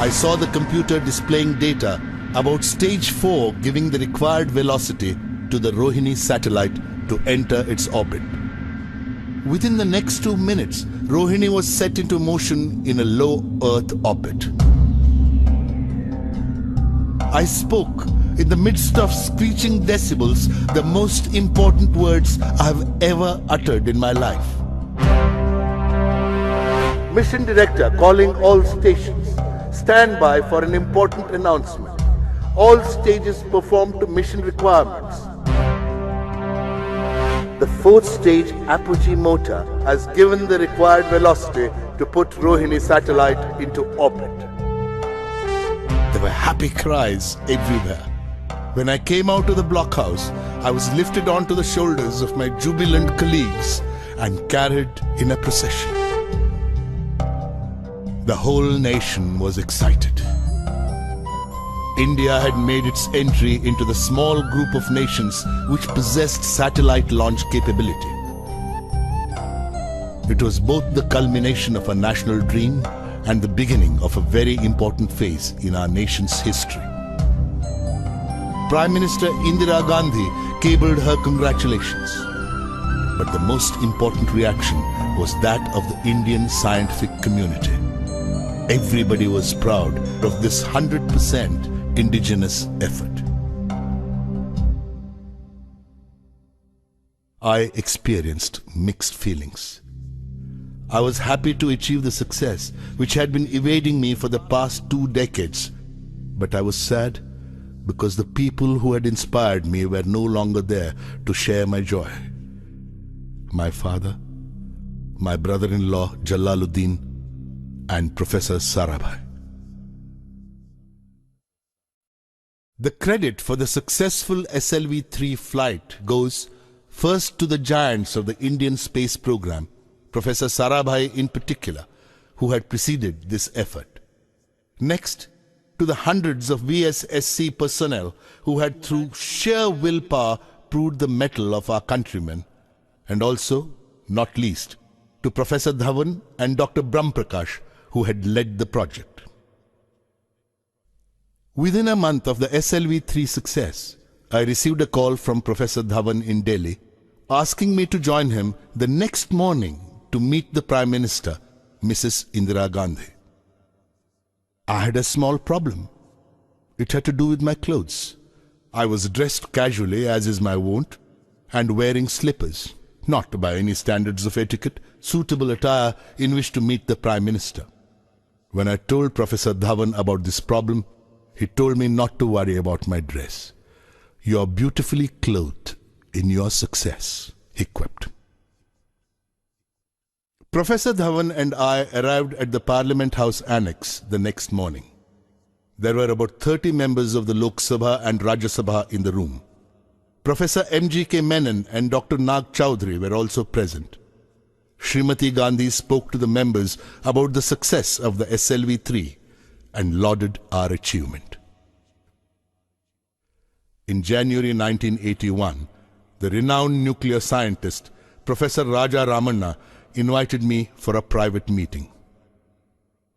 I saw the computer displaying data about stage 4 giving the required velocity to the Rohini satellite to enter its orbit. Within the next 2 minutes, Rohini was set into motion in a low Earth orbit. I spoke in the midst of screeching decibels the most important words I have ever uttered in my life. Mission Director calling all stations. Stand by for an important announcement. All stages perform to mission requirements. The 4th stage APJ motor has given the required velocity to put Rohini satellite into orbit. There were happy cries everywhere. When I came out of the blockhouse, I was lifted onto the shoulders of my jubilant colleagues and carried in a procession. The whole nation was excited. India had made its entry into the small group of nations which possessed satellite launch capability. It was both the culmination of a national dream and the beginning of a very important phase in our nation's history. Prime Minister Indira Gandhi cabled her congratulations. But the most important reaction was that of the Indian scientific community. Everybody was proud of this 100% indigenous effort. I experienced mixed feelings. I was happy to achieve the success which had been evading me for the past 2 decades, but I was sad because the people who had inspired me were no longer there to share my joy. My father, my brother-in-law Jalaluddin, and Professor Sarabhai. The credit for the successful SLV-3 flight goes first to the giants of the Indian space program, Professor Sarabhai in particular, who had preceded this effort. Next, to the hundreds of VSSC personnel who had through sheer willpower proved the mettle of our countrymen, and also, not least, to Professor Dhawan and Dr. Brahmprakash, who had led the project. Within a month of the SLV-3 success, I received a call from Professor Dhawan in Delhi asking me to join him the next morning to meet the Prime Minister, Mrs. Indira Gandhi. I had a small problem. It had to do with my clothes. I was dressed casually, as is my wont, and wearing slippers, not by any standards of etiquette, suitable attire in which to meet the Prime Minister. When I told Professor Dhawan about this problem, he told me not to worry about my dress. "You are beautifully clothed in your success," he quipped. Professor Dhawan and I arrived at the Parliament House Annex the next morning. There were about 30 members of the Lok Sabha and Rajya Sabha in the room. Professor M.G.K. Menon and Dr. Nag Chowdhury were also present. Srimati Gandhi spoke to the members about the success of the SLV-3 and lauded our achievement. In January 1981, the renowned nuclear scientist, Professor Raja Ramanna, invited me for a private meeting.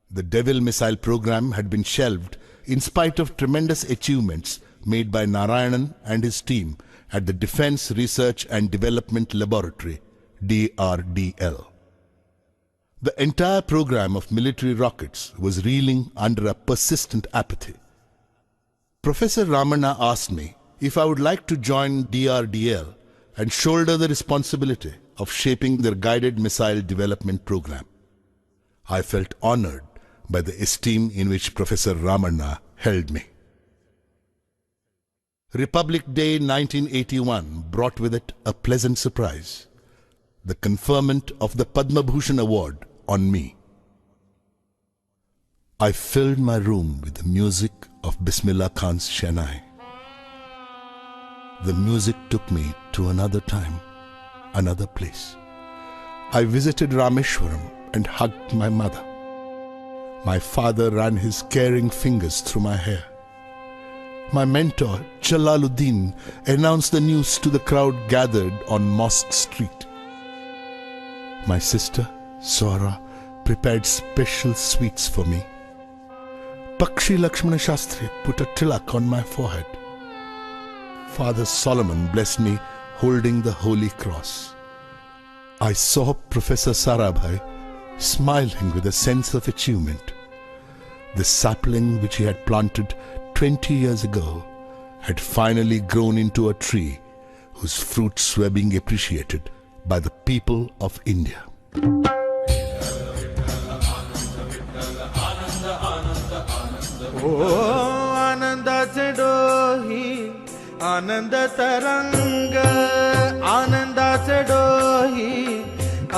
The Devil missile program had been shelved in spite of tremendous achievements made by Narayanan and his team at the Defense Research and Development Laboratory, DRDL. The entire program of military rockets was reeling under a persistent apathy. Professor Ramanna asked me if I would like to join DRDL and shoulder the responsibility of shaping their guided missile development program. I felt honored by the esteem in which Professor Ramanna held me. Republic Day 1981 brought with it a pleasant surprise: the conferment of the Padma Bhushan Award on me. I filled my room with the music of Bismillah Khan's Shehnai. The music took me to another time, another place. I visited Rameshwaram and hugged my mother. My father ran his caring fingers through my hair. My mentor, Jalaluddin, announced the news to the crowd gathered on Mosque Street. My sister, Sora, prepared special sweets for me. Pakshi Lakshmana Shastri put a tilak on my forehead. Father Solomon blessed me holding the Holy Cross. I saw Professor Sarabhai smiling with a sense of achievement. The sapling which he had planted 20 years ago had finally grown into a tree whose fruits were being appreciated by the people of India. ओ आनंदाचे डोही आनंद तरंग आनंदाचे डोही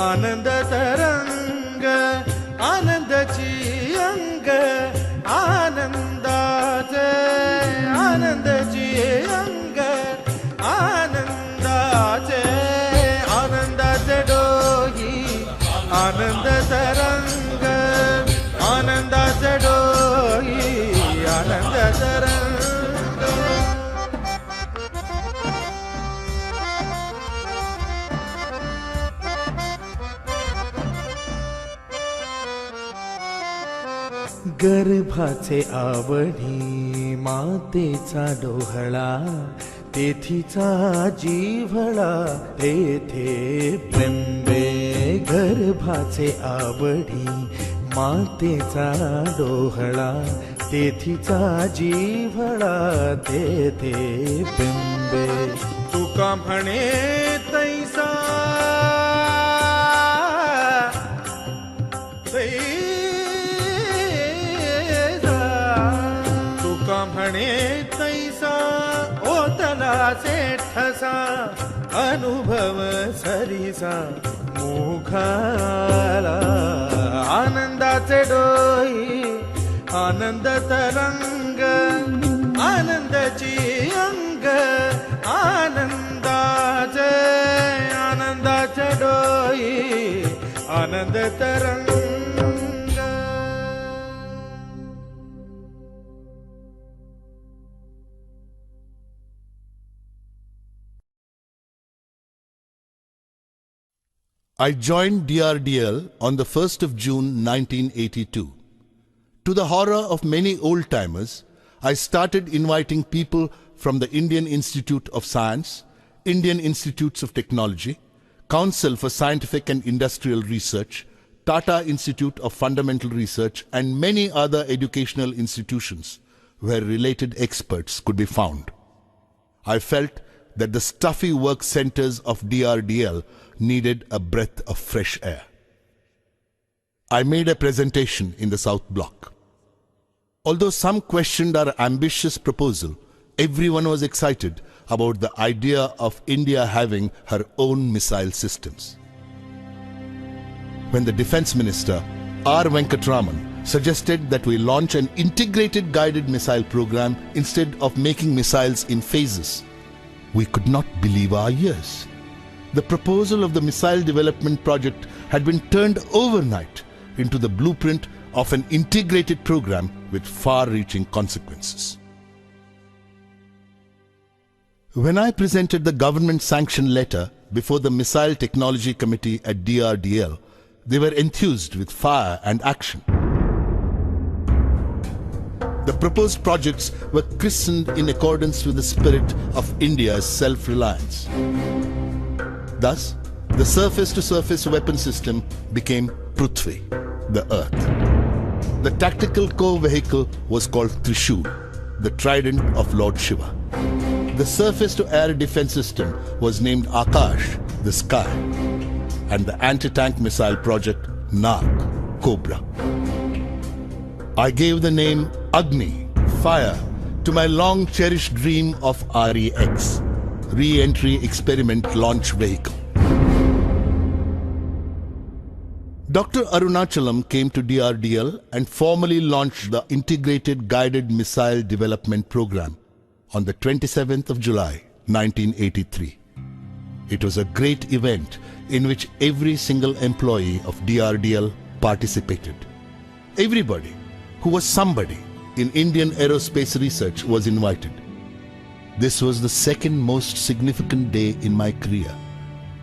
आनंद तरंग आनंदाची अंग आनंदाचे आनंदाची अंग आनंदाचे आनंदाचे डोही आनंद तरंग आनंदाचे डोही आनंद तरंग गर्भाचे आवडी मातेचा डोहळा तेथीचा जीवळा तेथे बिंबे गर्भाचे आवडी मातेचा डोहळा तेथीचा जीवळा तेथे बिंबे तुका म्हणे तैसा तुका म्हणे तैसा ओतला ठसा अनुभव सरीसा मुखाला आनंदाचे डोही आनंद तरंग आनंदाची अंग आनंदाचे आनंदाचे डोही आनंद तरंग I joined DRDL on the 1st of June 1982. To the horror of many old-timers, I started inviting people from the Indian Institute of Science, Indian Institutes of Technology, Council for Scientific and Industrial Research, Tata Institute of Fundamental Research, and many other educational institutions where related experts could be found. I felt that the stuffy work centers of DRDL needed a breath of fresh air. I made a presentation in the South Block. Although some questioned our ambitious proposal, everyone was excited about the idea of India having her own missile systems. When the Defense Minister, R. Venkatraman, suggested that we launch an integrated guided missile program instead of making missiles in phases, we could not believe our ears. The proposal of the missile development project had been turned overnight into the blueprint of an integrated program with far-reaching consequences. When I presented the government-sanctioned letter before the Missile Technology Committee at DRDL, they were enthused with fire and action. The proposed projects were christened in accordance with the spirit of India's self-reliance. Thus, the surface-to-surface weapon system became Prithvi, the Earth. The tactical core vehicle was called Trishul, the trident of Lord Shiva. The surface-to-air defense system was named Akash, the sky, and the anti-tank missile project Nag, Cobra. I gave the name Agni, fire, to my long-cherished dream of REX, Re-Entry Experiment Launch Vehicle. Dr. Arunachalam came to DRDL and formally launched the Integrated Guided Missile Development Program on the 27th of July, 1983. It was a great event in which every single employee of DRDL participated. Everybody who was somebody in Indian aerospace research was invited. This was the second most significant day in my career,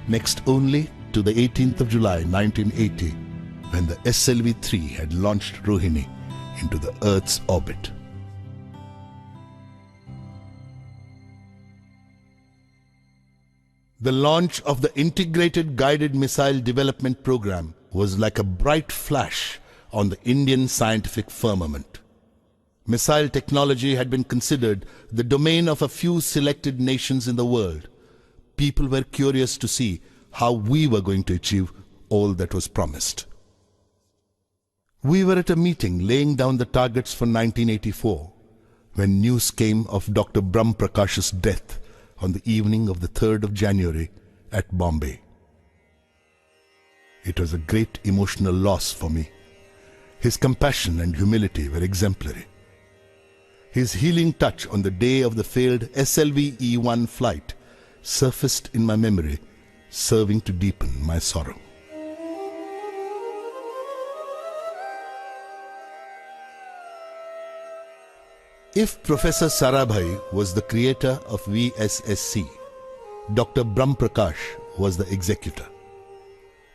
next only to the 18th of July 1980, when the SLV-3 had launched Rohini into the Earth's orbit. The launch of the Integrated Guided Missile Development Program was like a bright flash on the Indian scientific firmament. Missile technology had been considered the domain of a few selected nations in the world. People were curious to see how we were going to achieve all that was promised. We were at a meeting laying down the targets for 1984 when news came of Dr. Brahm Prakash's death on the evening of the 3rd of January at Bombay. It was a great emotional loss for me. His compassion and humility were exemplary. His healing touch on the day of the failed SLV-E1 flight surfaced in my memory, serving to deepen my sorrow. If Professor Sarabhai was the creator of VSSC, Dr. Brahm Prakash was the executor.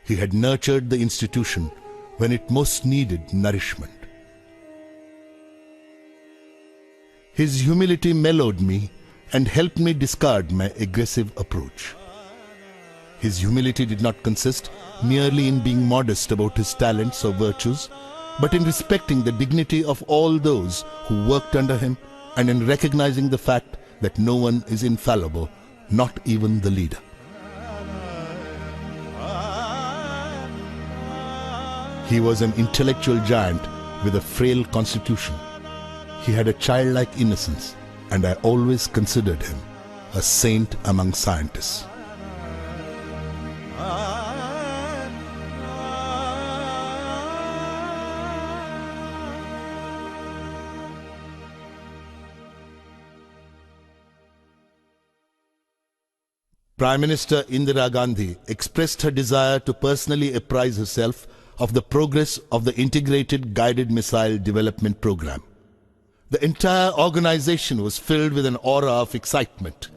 He had nurtured the institution when it most needed nourishment. His humility mellowed me and helped me discard my aggressive approach. His humility did not consist merely in being modest about his talents or virtues, but in respecting the dignity of all those who worked under him and in recognizing the fact that no one is infallible, not even the leader. He was an intellectual giant with a frail constitution. He had a childlike innocence, and I always considered him a saint among scientists. Prime Minister Indira Gandhi expressed her desire to personally apprise herself of the progress of the Integrated Guided Missile Development Program. The entire organization was filled with an aura of excitement.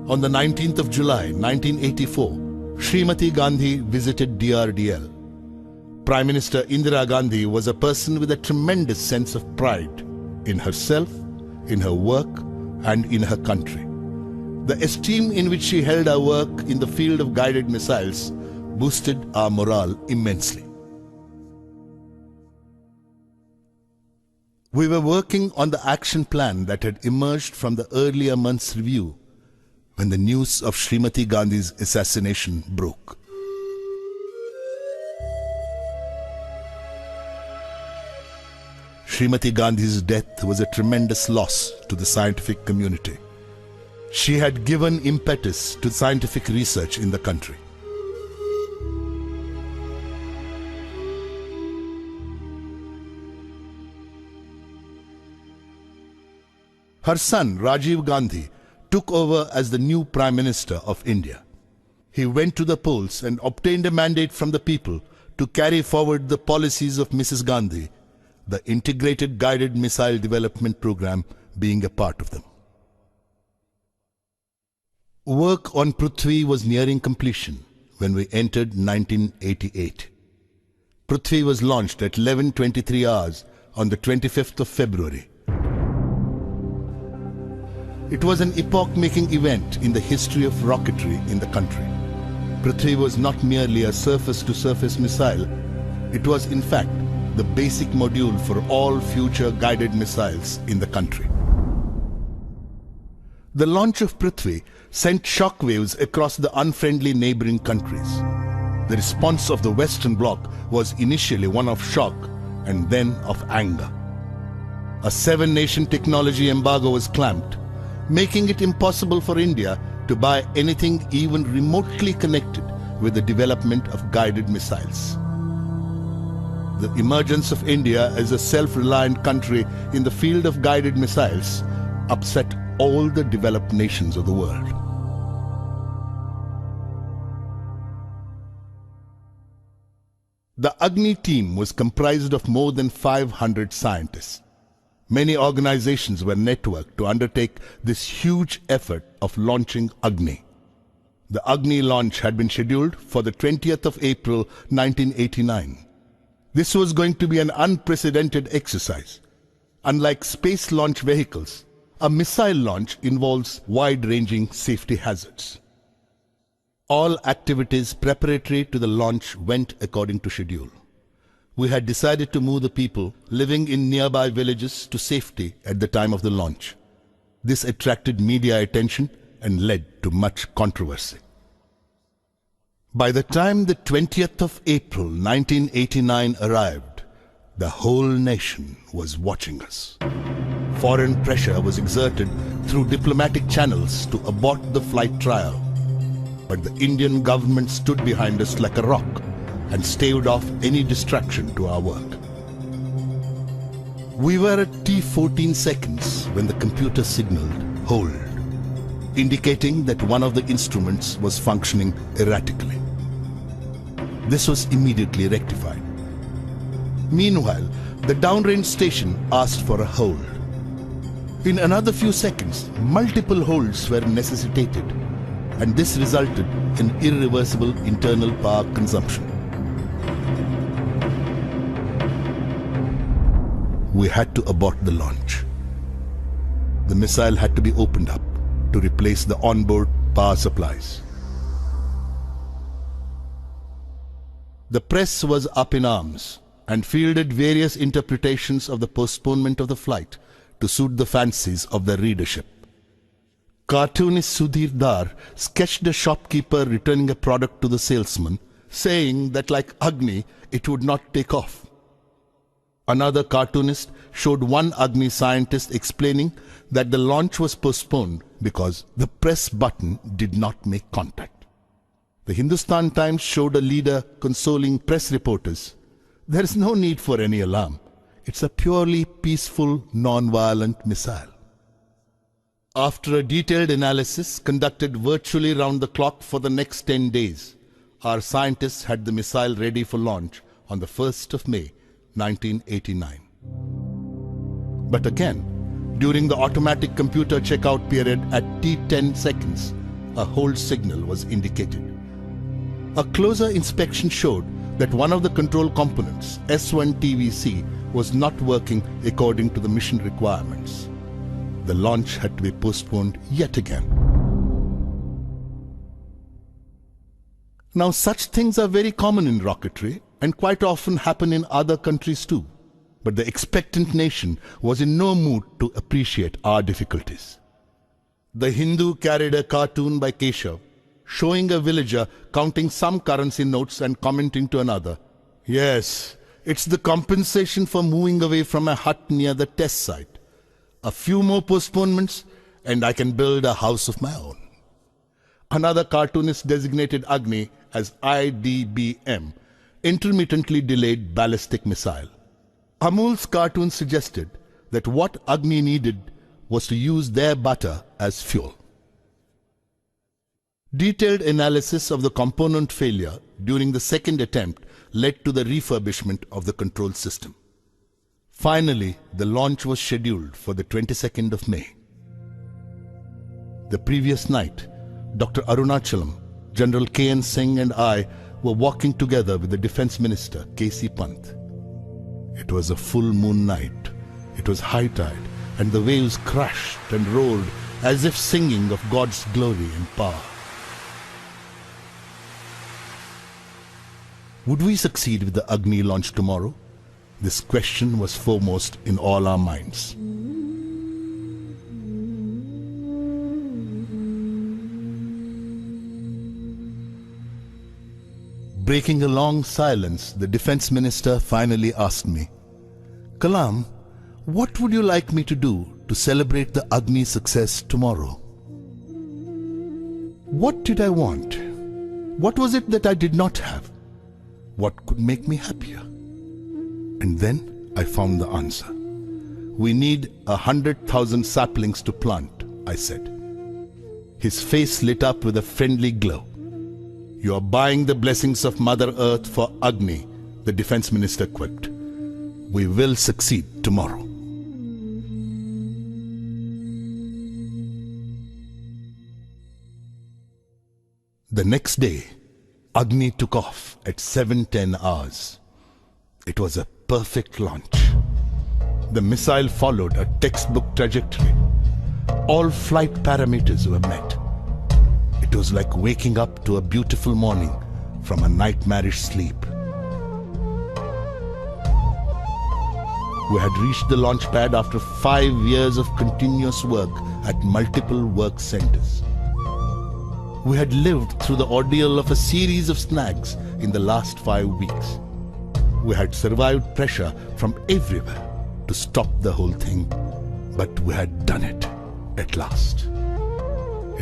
On the 19th of July 1984, Srimati Gandhi visited DRDL. Prime Minister Indira Gandhi was a person with a tremendous sense of pride in herself, in her work, and in her country. The esteem in which she held our work in the field of guided missiles boosted our morale immensely. We were working on the action plan that had emerged from the earlier month's review when the news of Srimati Gandhi's assassination broke. Srimati Gandhi's death was a tremendous loss to the scientific community. She had given impetus to scientific research in the country. Her son, Rajiv Gandhi, took over as the new Prime Minister of India. He went to the polls and obtained a mandate from the people to carry forward the policies of Mrs. Gandhi, the Integrated Guided Missile Development Program being a part of them. Work on Prithvi was nearing completion when we entered 1988. Prithvi was launched at 11:23 hours on the 25th of February. It was an epoch-making event in the history of rocketry in the country. Prithvi was not merely a surface-to-surface missile. It was, in fact, the basic module for all future guided missiles in the country. The launch of Prithvi sent shockwaves across the unfriendly neighboring countries. The response of the Western Bloc was initially one of shock and then of anger. A 7-nation technology embargo was clamped, making it impossible for India to buy anything even remotely connected with the development of guided missiles. The emergence of India as a self-reliant country in the field of guided missiles upset all the developed nations of the world. The Agni team was comprised of more than 500 scientists. Many organizations were networked to undertake this huge effort of launching Agni. The Agni launch had been scheduled for the 20th of April 1989. This was going to be an unprecedented exercise. Unlike space launch vehicles, a missile launch involves wide-ranging safety hazards. All activities preparatory to the launch went according to schedule. We had decided to move the people living in nearby villages to safety at the time of the launch. This attracted media attention and led to much controversy. By the time the 20th of April 1989 arrived, the whole nation was watching us. Foreign pressure was exerted through diplomatic channels to abort the flight trial, but the Indian government stood behind us like a rock and staved off any distraction to our work. We were at T14 seconds when the computer signaled hold, indicating that one of the instruments was functioning erratically. This was immediately rectified. Meanwhile, the downrange station asked for a hold. In another few seconds, multiple holds were necessitated, and this resulted in irreversible internal power consumption. We had to abort the launch. The missile had to be opened up to replace the onboard power supplies. The press was up in arms and fielded various interpretations of the postponement of the flight to suit the fancies of their readership. Cartoonist Sudhir Dar sketched a shopkeeper returning a product to the salesman, saying that like Agni, it would not take off. Another cartoonist showed one Agni scientist explaining that the launch was postponed because the press button did not make contact. The Hindustan Times showed a leader consoling press reporters. There is no need for any alarm. It's a purely peaceful, non-violent missile. After a detailed analysis conducted virtually round the clock for the next 10 days, our scientists had the missile ready for launch on the 1st of May, 1989. But again, during the automatic computer checkout period at T10 seconds, a hold signal was indicated. A closer inspection showed that one of the control components, S1 TVC, was not working according to the mission requirements. the launch had to be postponed yet again. Now, such things are very common in rocketry and quite often happen in other countries too. But the expectant nation was in no mood to appreciate our difficulties. The Hindu carried a cartoon by Keshav, showing a villager counting some currency notes and commenting to another, "Yes, it's the compensation for moving away from a hut near the test site. A few more postponements and I can build a house of my own." Another cartoonist designated Agni as IDBM, intermittently delayed ballistic missile. Amul's cartoon suggested that what Agni needed was to use their butter as fuel. Detailed analysis of the component failure during the second attempt led to the refurbishment of the control system. Finally, the launch was scheduled for the 22nd of May. The previous night, Dr. Arunachalam, General K.N. Singh and I were walking together with the Defence Minister, K.C. Pant. It was a full moon night. It was high tide, and the waves crashed and rolled as if singing of God's glory and power. Would we succeed with the Agni launch tomorrow? This question was foremost in all our minds. Breaking a long silence, the Defence Minister finally asked me, "Kalam, what would you like me to do to celebrate the Agni success tomorrow?" What did I want? What was it that I did not have? What could make me happier? And then I found the answer. "We need 100,000 saplings to plant," I said. His face lit up with a friendly glow. "You are buying the blessings of Mother Earth for Agni," the Defence Minister quipped. "We will succeed tomorrow." The next day, Agni took off at 7:10 hours. It was a perfect launch. The missile followed a textbook trajectory. All flight parameters were met. It was like waking up to a beautiful morning from a nightmarish sleep. We had reached the launch pad after 5 years of continuous work at multiple work centers. We had lived through the ordeal of a series of snags in the last 5 weeks. We had survived pressure from everywhere to stop the whole thing, but we had done it at last.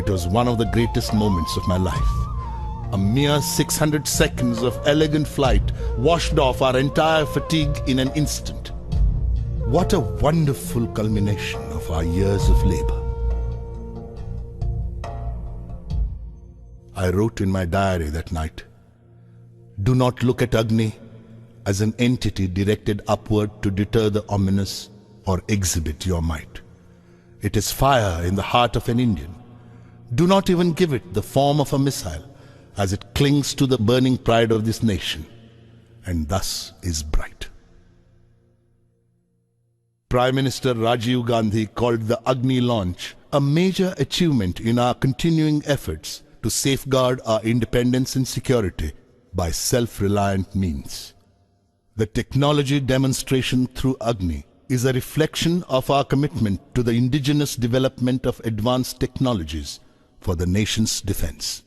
It was one of the greatest moments of my life. A mere 600 seconds of elegant flight washed off our entire fatigue in an instant. What a wonderful culmination of our years of labor. I wrote in my diary that night, "Do not look at Agni as an entity directed upward to deter the ominous or exhibit your might. It is fire in the heart of an Indian. Do not even give it the form of a missile, as it clings to the burning pride of this nation, and thus is bright." Prime Minister Rajiv Gandhi called the Agni launch a major achievement in our continuing efforts to safeguard our independence and security by self-reliant means. The technology demonstration through Agni is a reflection of our commitment to the indigenous development of advanced technologies for the nation's defense.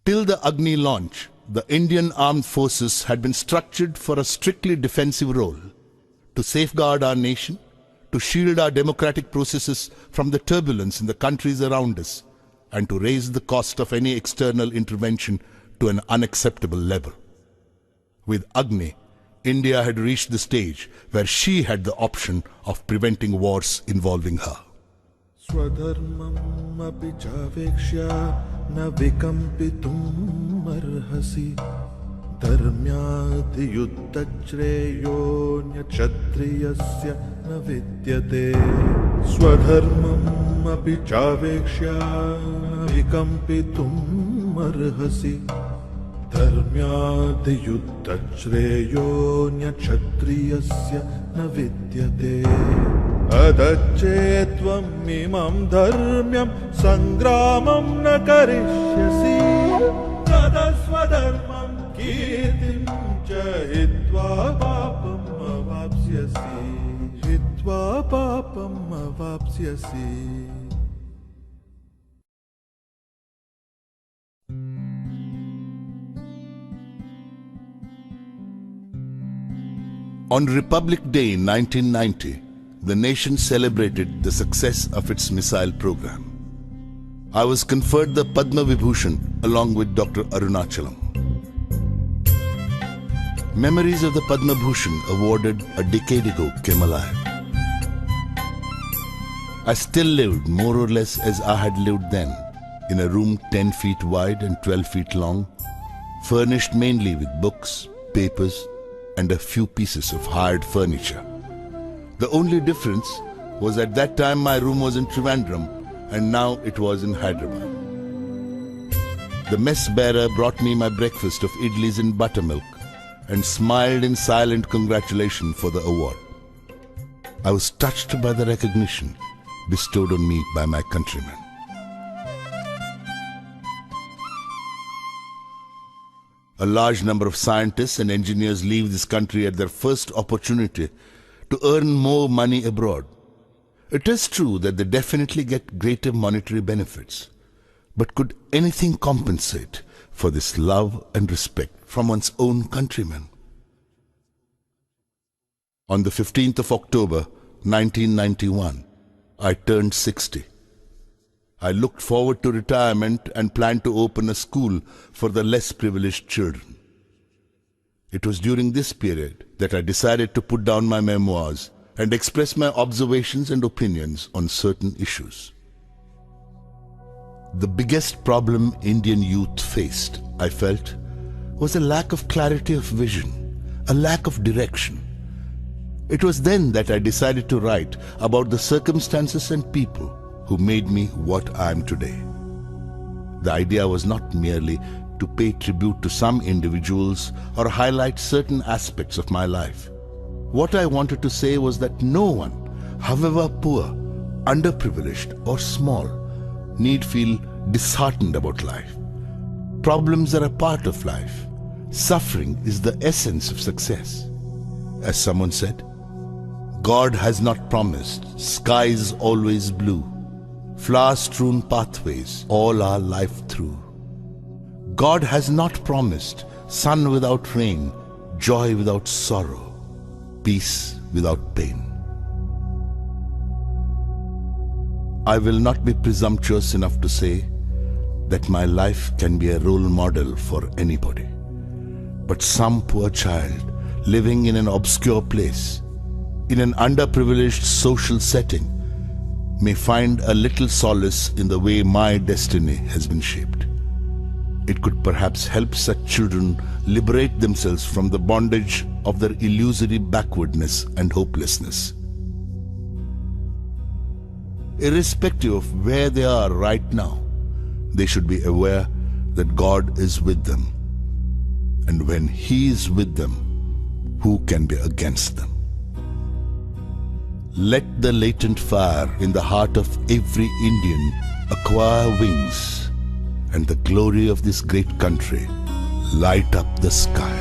Till the Agni launch, the Indian Armed Forces had been structured for a strictly defensive role, to safeguard our nation, to shield our democratic processes from the turbulence in the countries around us, and to raise the cost of any external intervention to an unacceptable level. With Agni, India had reached the stage where she had the option of preventing wars involving her. Swadharmam api chavekshya na vikampitum arhasi dharmyati yuddhachreyo kshatriyasya na vidyate. Swadharmam api chavekshya na vikampitum arhasi dharmyati yuddhachreyo kshatriyasya na vidyate. अदच्चेत्त्वम् इमं धर्म्यं सङ्ग्रामं न करिष्यसि तदस्वधर्मं कीर्तिं च हित्वा पापम् अवाप्स्यसि On Republic Day in 1990, the nation celebrated the success of its missile program. I was conferred the Padma Vibhushan along with Dr. Arunachalam. Memories of the Padma Bhushan awarded a decade ago came alive. I still lived more or less as I had lived then, in a room 10 feet wide and 12 feet long, furnished mainly with books, papers, and a few pieces of hired furniture. The only difference was at that time my room was in Trivandrum and now it was in Hyderabad. The mess bearer brought me my breakfast of idlis and buttermilk and smiled in silent congratulation for the award. I was touched by the recognition bestowed on me by my countrymen. A large number of scientists and engineers leave this country at their first opportunity to earn more money abroad. It is true that they definitely get greater monetary benefits, but could anything compensate for this love and respect from one's own countrymen? On the 15th of October, 1991, I turned 60. I looked forward to retirement and planned to open a school for the less privileged children. It was during this period that I decided to put down my memoirs and express my observations and opinions on certain issues. The biggest problem Indian youth faced, I felt, was a lack of clarity of vision, a lack of direction. It was then that I decided to write about the circumstances and people who made me what I am today. The idea was not merely to pay tribute to some individuals or highlight certain aspects of my life. What I wanted to say was that no one, however poor, underprivileged or small, need feel disheartened about life. Problems are a part of life. Suffering is the essence of success. As someone said, God has not promised skies always blue, flower-strewn pathways all our life through. God has not promised sun without rain, joy without sorrow, peace without pain. I will not be presumptuous enough to say that my life can be a role model for anybody. But some poor child living in an obscure place, in an underprivileged social setting, may find a little solace in the way my destiny has been shaped. It could perhaps help such children liberate themselves from the bondage of their illusory backwardness and hopelessness. Irrespective of where they are right now, they should be aware that God is with them. And when He is with them, who can be against them? Let the latent fire in the heart of every Indian acquire wings, and the glory of this great country light up the sky.